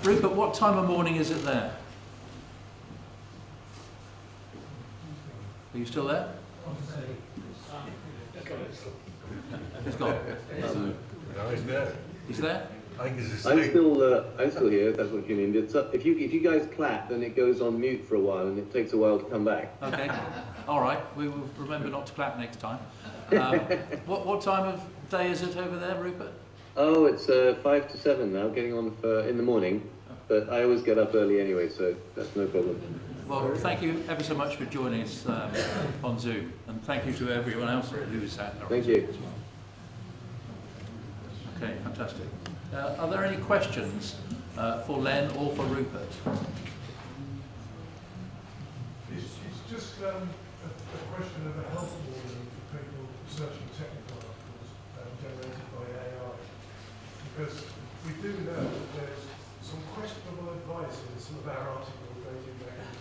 Rupert, what time of morning is it there? Are you still there? He's gone. No, he's there. He's there? I'm still here. That's what you mean. If you guys clap, then it goes on mute for a while, and it takes a while to come back. Okay. All right. We will remember not to clap next time. What time of day is it over there, Rupert? Oh, it's 5 to 7 now, getting on in the morning. But I always get up early anyway, so that's no problem. Well, thank you ever so much for joining us on Zoom, and thank you to everyone else who sat there. Thank you. Okay, fantastic. Are there any questions for Len or for Rupert? It's just a question of a health warning for people searching technical articles generated by AI. Because we do know that there's some questionable advice in some of our articles dating back in the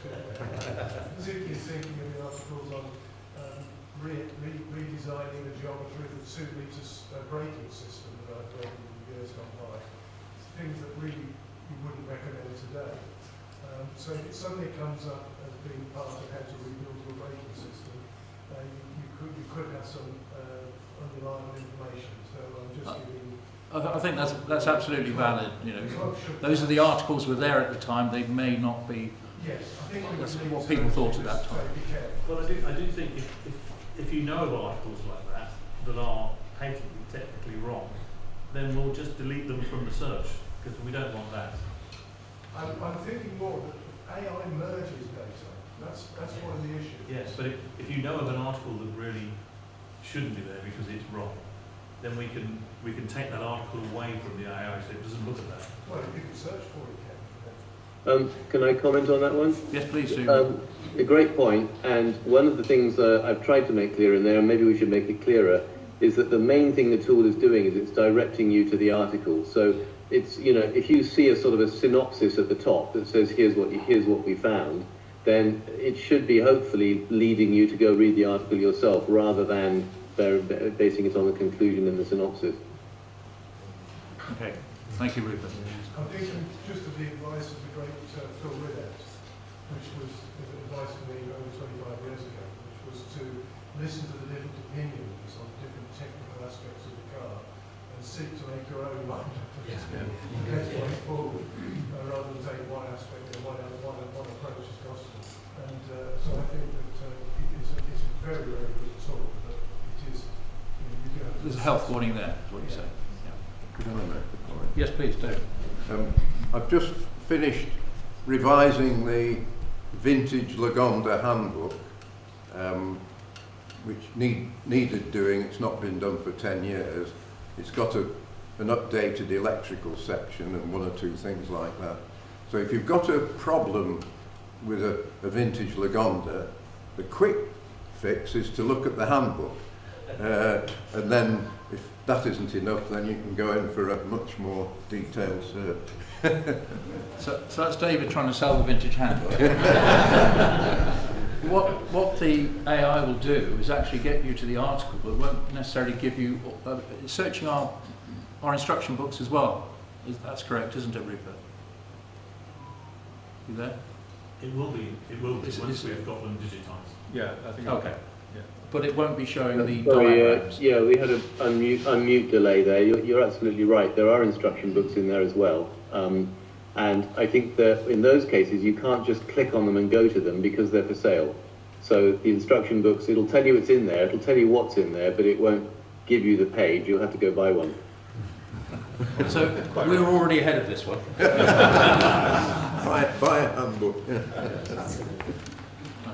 50s. Particularly thinking of the articles on redesigning the geometry of the 2-litre braking system that I've read in years gone by. Things that really you wouldn't recommend today. So if it suddenly comes up as being part of how to rebuild your braking system, you could have some unreliable information. So I'm just giving. I think that's absolutely valid. You know, those are the articles were there at the time. They may not be. Yes, I think that's what people thought at that time. Well, I do think if you know of articles like that that are patently technically wrong, then we'll just delete them from the search because we don't want that. I'm thinking more that AI merges data. That's one of the issues. Yes, but if you know of an article that really shouldn't be there because it's wrong, then we can take that article away from the AI so it doesn't look at that. Well, if you can search for it, Can I comment on that one? Yes, please do. A great point, and one of the things I've tried to make clear in there, and maybe we should make it clearer, is that the main thing the tool is doing is it's directing you to the article. So it's, you know, if you see a sort of a synopsis at the top that says here's what we found, then it should be hopefully leading you to go read the article yourself rather than basing it on the conclusion in the synopsis. Okay, thank you, Rupert. I'm thinking just of the advice of the great Phil Riddett, which was advice to me over 25 years ago, which was to listen to the different opinions on different technical aspects of the car and seek to make your own mind up for the best way forward, rather than take one aspect and one approach as gospel. And so I think that it's a very, very good tool, but it is, you do have to. There's a health warning there, is what you say. Could I make a comment? Yes, please do. I've just finished revising the vintage Lagonda handbook, which needed doing. It's not been done for 10 years. It's got an updated electrical section and one or two things like that. So if you've got a problem with a vintage Lagonda, the quick fix is to look at the handbook. And then if that isn't enough, then you can go in for a much more detailed search. So that's David trying to sell the vintage handbook. what the AI will do is actually get you to the article, but it won't necessarily give you searching our instruction books as well. That's correct, isn't it, Rupert? You there? It will be once we've got them digitised. Yeah, I think. Okay. Yeah. But it won't be showing the Sorry, diagrams. yeah, we had an unmute delay there. You're absolutely right. There are instruction books in there as well. And I think that in those cases, you can't just click on them and go to them because they're for sale. So the instruction books, it'll tell you it's in there, it'll tell you what's in there, but it won't give you the page. You'll have to go buy one. So we were already ahead of this one. Buy a handbook.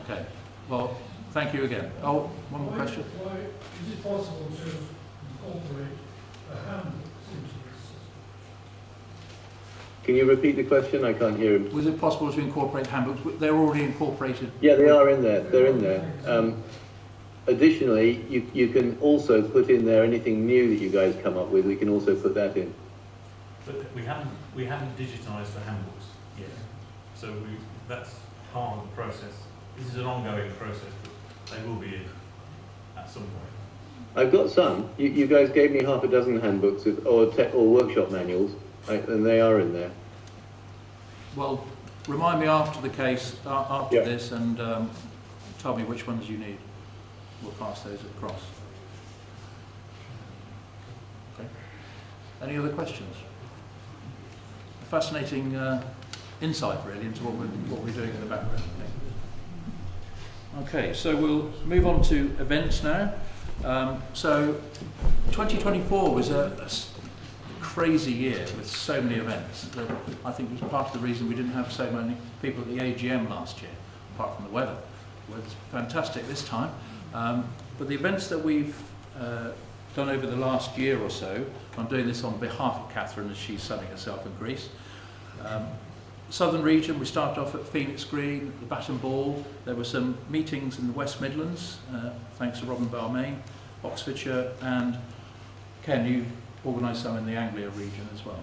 Okay. Well, thank you again. Oh, one more question. Why is it possible to incorporate a handbook into this system? Can you repeat the question? I can't hear him. Was it possible to incorporate handbooks? They're already incorporated. Yeah, they are in there. They're in there. Additionally, you can also put in there anything new that you guys come up with. We can also put that in. But we haven't digitised the handbooks yet. So that's part of the process. This is an ongoing process, but they will be in at some point. I've got some. You guys gave me half a dozen handbooks or workshop manuals, and they are in there. Well, remind me after the case, after Yeah. this, and tell me which ones you need. We'll pass those across. Okay. Any other questions? A fascinating insight, really, into what we're doing in the background. Okay, so we'll move on to events now. So 2024 was a crazy year with so many events. That I think was part of the reason we didn't have so many people at the AGM last year, apart from the weather. It was fantastic this time. But the events that we've done over the last year or so, I'm doing this on behalf of Catherine as she's sunning herself in Greece. Southern region, we started off at Phoenix Green, the Bat and Ball. There were some meetings in the West Midlands, thanks to Robin Balmain, Oxfordshire, and Ken, you organised some in the Anglia region as well,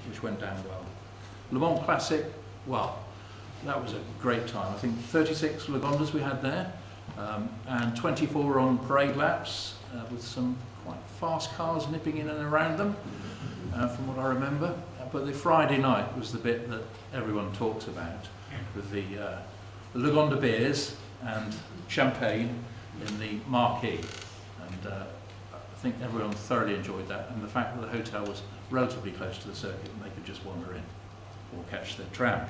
which went down well. Le Mans Classic, well, that was a great time. I think 36 Lagondas we had there, and 24 on parade laps, with some quite fast cars nipping in and around them, from what I remember. But the Friday night was the bit that everyone talks about, with the Lagonda beers and champagne in the marquee. And I think everyone thoroughly enjoyed that, and the fact that the hotel was relatively close to the circuit and they could just wander in or catch the tram.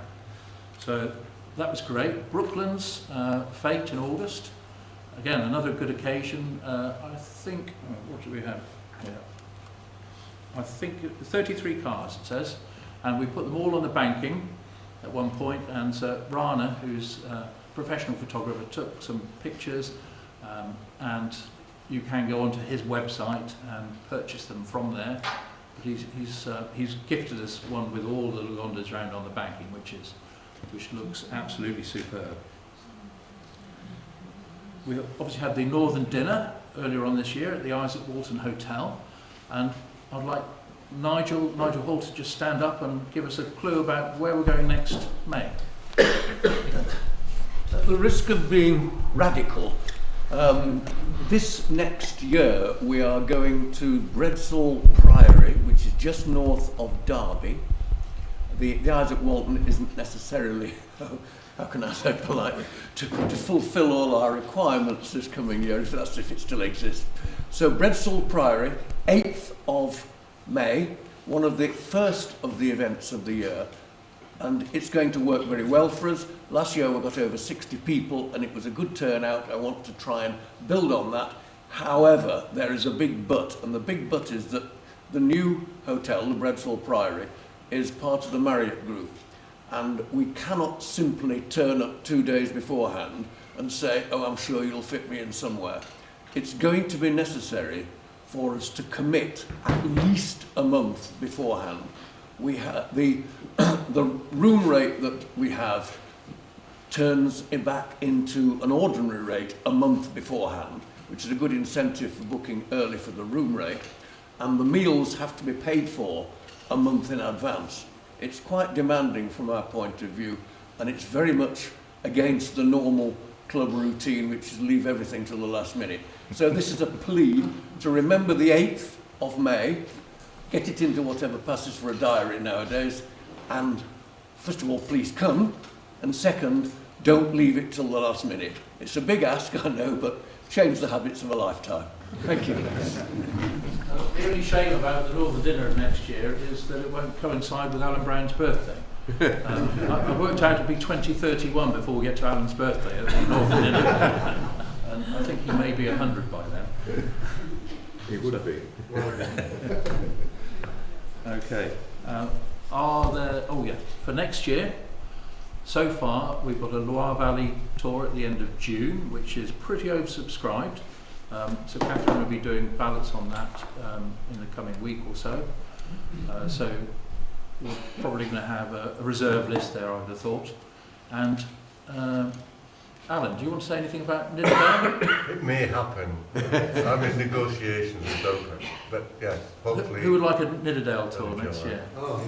So that was great. Brooklands Fate in August. Again, another good occasion. I think, what do we have here? I think 33 cars, it says, and we put them all on the banking at one point, and Rana, who's a professional photographer, took some pictures, and you can go onto his website and purchase them from there. But he's gifted us one with all the Lagondas around on the banking, which looks absolutely superb. We obviously had the Northern Dinner earlier on this year at the Isaac Walton Hotel, and I'd like Nigel Hall to just stand up and give us a clue about where we're going next May. At the risk of being radical, this next year we are going to Bredsall Priory, which is just north of Derby. The Isaac Walton isn't necessarily, how can I say politely, to fulfil all our requirements this coming year, if it still exists. So Bredsall Priory, 8th of May, one of the first of the events of the year, and it's going to work very well for us. Last year we got over 60 people and it was a good turnout. I want to try and build on that. However, there is a big but, and the big but is that the new hotel, the Bredsall Priory, is part of the Marriott Group, and we cannot simply turn up 2 days beforehand and say, oh, I'm sure you'll fit me in somewhere. It's going to be necessary for us to commit at least a month beforehand. We have the room rate that we have turns back into an ordinary rate a month beforehand, which is a good incentive for booking early for the room rate, and the meals have to be paid for a month in advance. It's quite demanding from our point of view, and it's very much against the normal club routine, which is leave everything till the last minute. So this is a plea to remember the 8th of May, get it into whatever passes for a diary nowadays, and first of all, please come, and second, don't leave it till the last minute. It's a big ask, I know, but change the habits of a lifetime. Thank you. The only shame about the Northern Dinner next year is that it won't coincide with Alan Brown's birthday. I worked out it'll be 2031 before we get to Alan's birthday at the Northern Dinner. And I think he may be 100 by then. He would be. Okay. Are there, oh yeah, for next year, so far we've got a Loire Valley tour at the end of June, which is pretty oversubscribed. So Catherine will be doing ballots on that in the coming week or so. So we're probably going to have a reserve list there, I would have thought. And Alan, do you want to say anything about Nidderdale? It may happen. I'm in negotiations with Open, but yes, hopefully. Who would like a Nidderdale tour next year? Oh.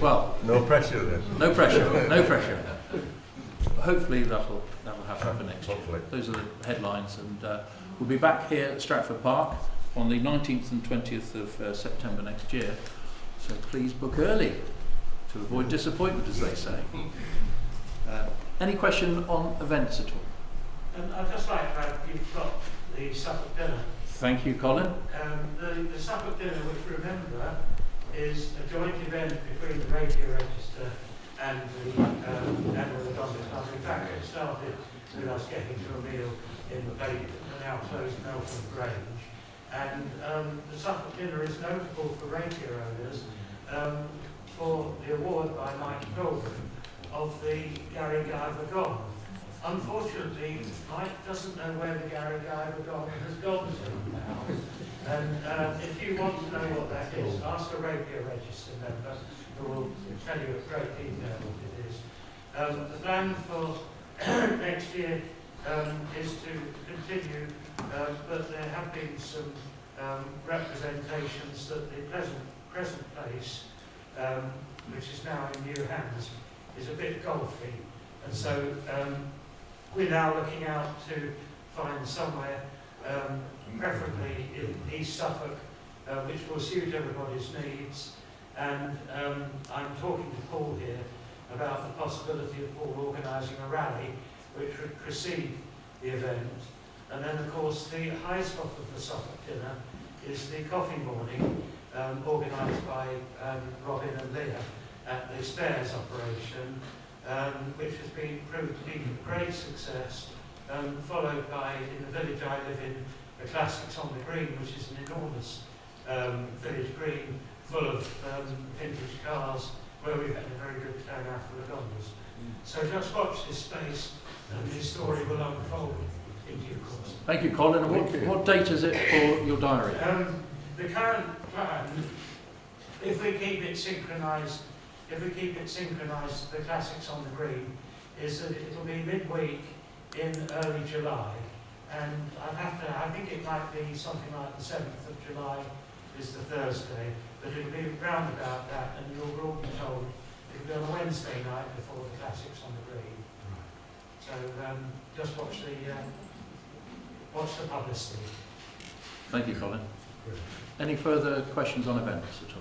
Well, no pressure then. No pressure. No pressure. Hopefully that'll happen for next year. Those are the headlines, and we'll be back here at Stratford Park on the 19th and 20th of September next year. So please book early to avoid disappointment, as they say. Any question on events at all? I'd just like to add, you've got the Suffolk Dinner. Thank you, Colin. The Suffolk Dinner, which, remember, is a joint event between the Radio Register and the Lagonda Club. In fact, it started with us getting to a meal in the now closed Melton Grange. And the Suffolk Dinner is notable for radio owners for the award by Mike Pilgrim of the Gary Guyver Gone. Unfortunately, Mike doesn't know where the Gary Guyver Gone has gone to now. And if you want to know what that is, ask a Radio Register member who will tell you in great detail what it is. The plan for next year is to continue, but there have been some representations that the present place, which is now in new hands, is a bit golfy, and so we're now looking out to find somewhere, preferably in East Suffolk, which will suit everybody's needs. And I'm talking to Paul here about the possibility of Paul organising a rally which would precede the event. And then, of course, the high spot of the Suffolk Dinner is the coffee morning, organised by Robin and Leah at the Spares operation, which has been proved to be a great success, followed by, in the village I live in, the Classics on the Green, which is an enormous village green full of vintage cars, where we've had a very good turnout for the Lagondas. So just watch this space, and the story will unfold in due course. Thank you, Colin. And what date is it for your diary? The current plan, if we keep it synchronised, the Classics on the Green, is that it'll be midweek in early July, and I think it might be something like the 7th of July is the Thursday, but it'll be round about that, and you'll all be told it'll be on a Wednesday night before the Classics on the Green. So just watch the publicity. Thank you, Colin. Any further questions on events at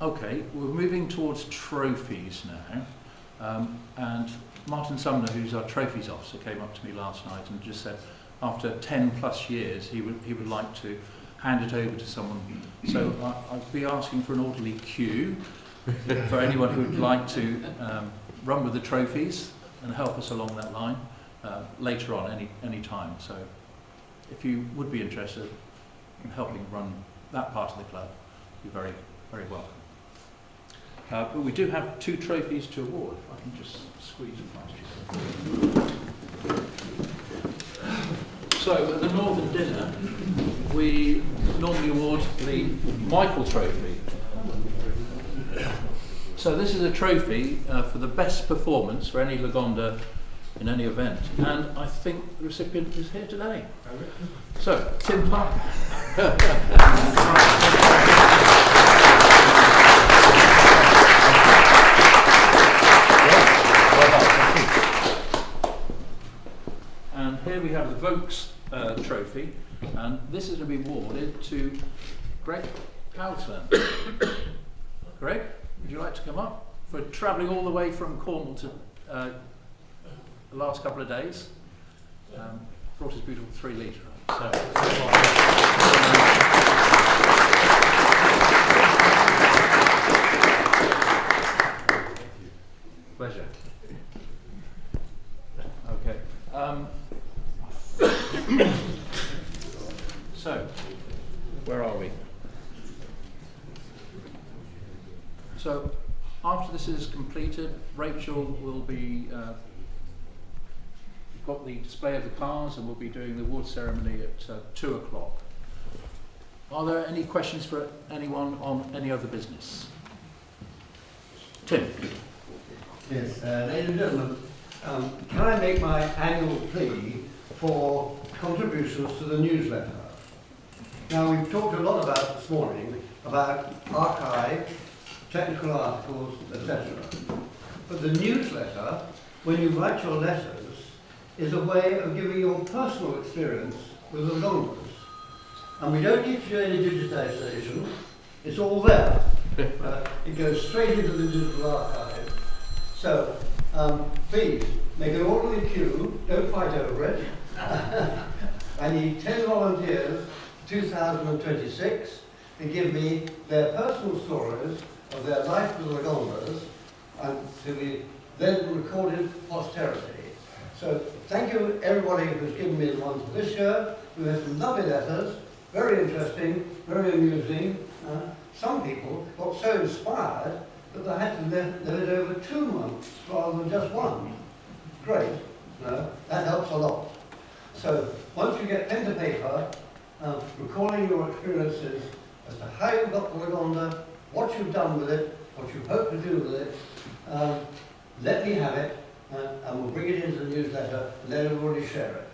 all? Okay, we're moving towards trophies now, and Martin Sumner, who's our trophies officer, came up to me last night and just said after 10 plus years he would like to hand it over to someone. So I'll be asking for an orderly queue for anyone who would like to run with the trophies and help us along that line later on, any time. So if you would be interested in helping run that part of the club, you're very, very welcome. But we do have 2 trophies to award. If I can just squeeze it past you. So at the Northern Dinner, we normally award the Michael Trophy. So this is a trophy for the best performance for any Lagonda in any event. And I think the recipient is here today. So, Tim Parker. the Vokes Trophy, and this is going to be awarded to Greg Houghton. Greg, would you like to come up? For travelling all the way from Cornwall to the last couple of days. Brought his beautiful 3 litre. Pleasure. Okay. So, where are we? So, after this is completed, Rachel will be got the display of the cars, and we'll be doing the award ceremony at 2 o'clock. Are there any questions for anyone on any other business? Tim. Yes, ladies and gentlemen, can I make my annual plea for contributions to the newsletter? Now, we've talked a lot about this morning about archive, technical articles, etc. But the newsletter, when you write your letters, is a way of giving your personal experience with the Lagondas. And we don't need to do any digitisation, it's all there. It goes straight into the digital archive. So, please, make an orderly queue, don't fight over it. I need 10 volunteers, 2026, to give me their personal stories of their life with the Lagondas, and to be then recorded posterity. So thank you everybody who's given me the ones for this year. We had some lovely letters, very interesting, very amusing. Some people got so inspired that they had to live it over 2 months rather than just 1. Great, that helps a lot. So once you get pen to paper, recalling your experiences as to how you got the Lagonda, what you've done with it, what you hope to do with it, let me have it. And we'll bring it into the newsletter and let everybody share it.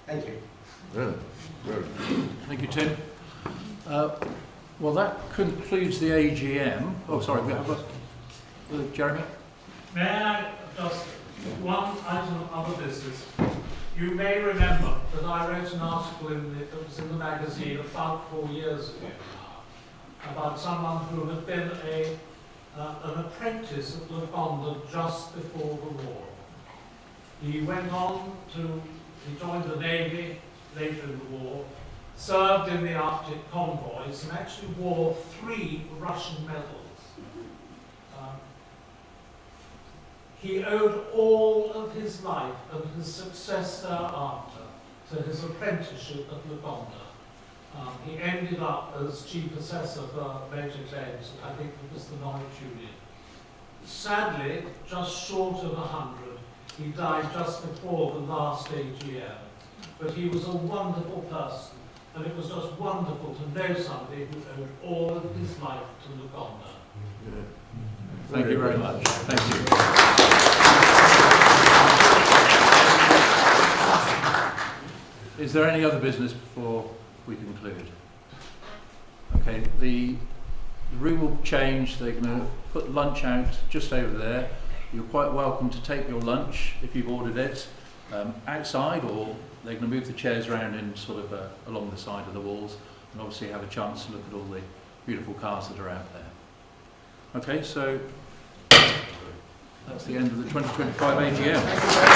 Thank you. Yeah, good. Thank you, Tim. Well, that concludes the AGM. Oh, sorry, we have got Jeremy. May I just, one item of other business. You may remember that I wrote an article that was in the magazine about 4 years ago about someone who had been an apprentice at Lagonda just before the war. He went on he joined the Navy later in the war, served in the Arctic convoys, and actually wore 3 Russian medals. He owed all of his life and his success thereafter to his apprenticeship at Lagonda. He ended up as chief assessor for major claims, I think it was the Norwich Union. Sadly, just short of 100, he died just before the last AGM. But he was a wonderful person, and it was just wonderful to know somebody who owed all of his life to Lagonda. Thank you very much. Thank you. Is there any other business before we conclude? Okay, the room will change. They're going to put lunch out just over there. You're quite welcome to take your lunch if you've ordered it outside, or they're going to move the chairs around in sort of along the side of the walls, and obviously have a chance to look at all the beautiful cars that are out there. Okay, so that's the end of the 2025 AGM. AGM.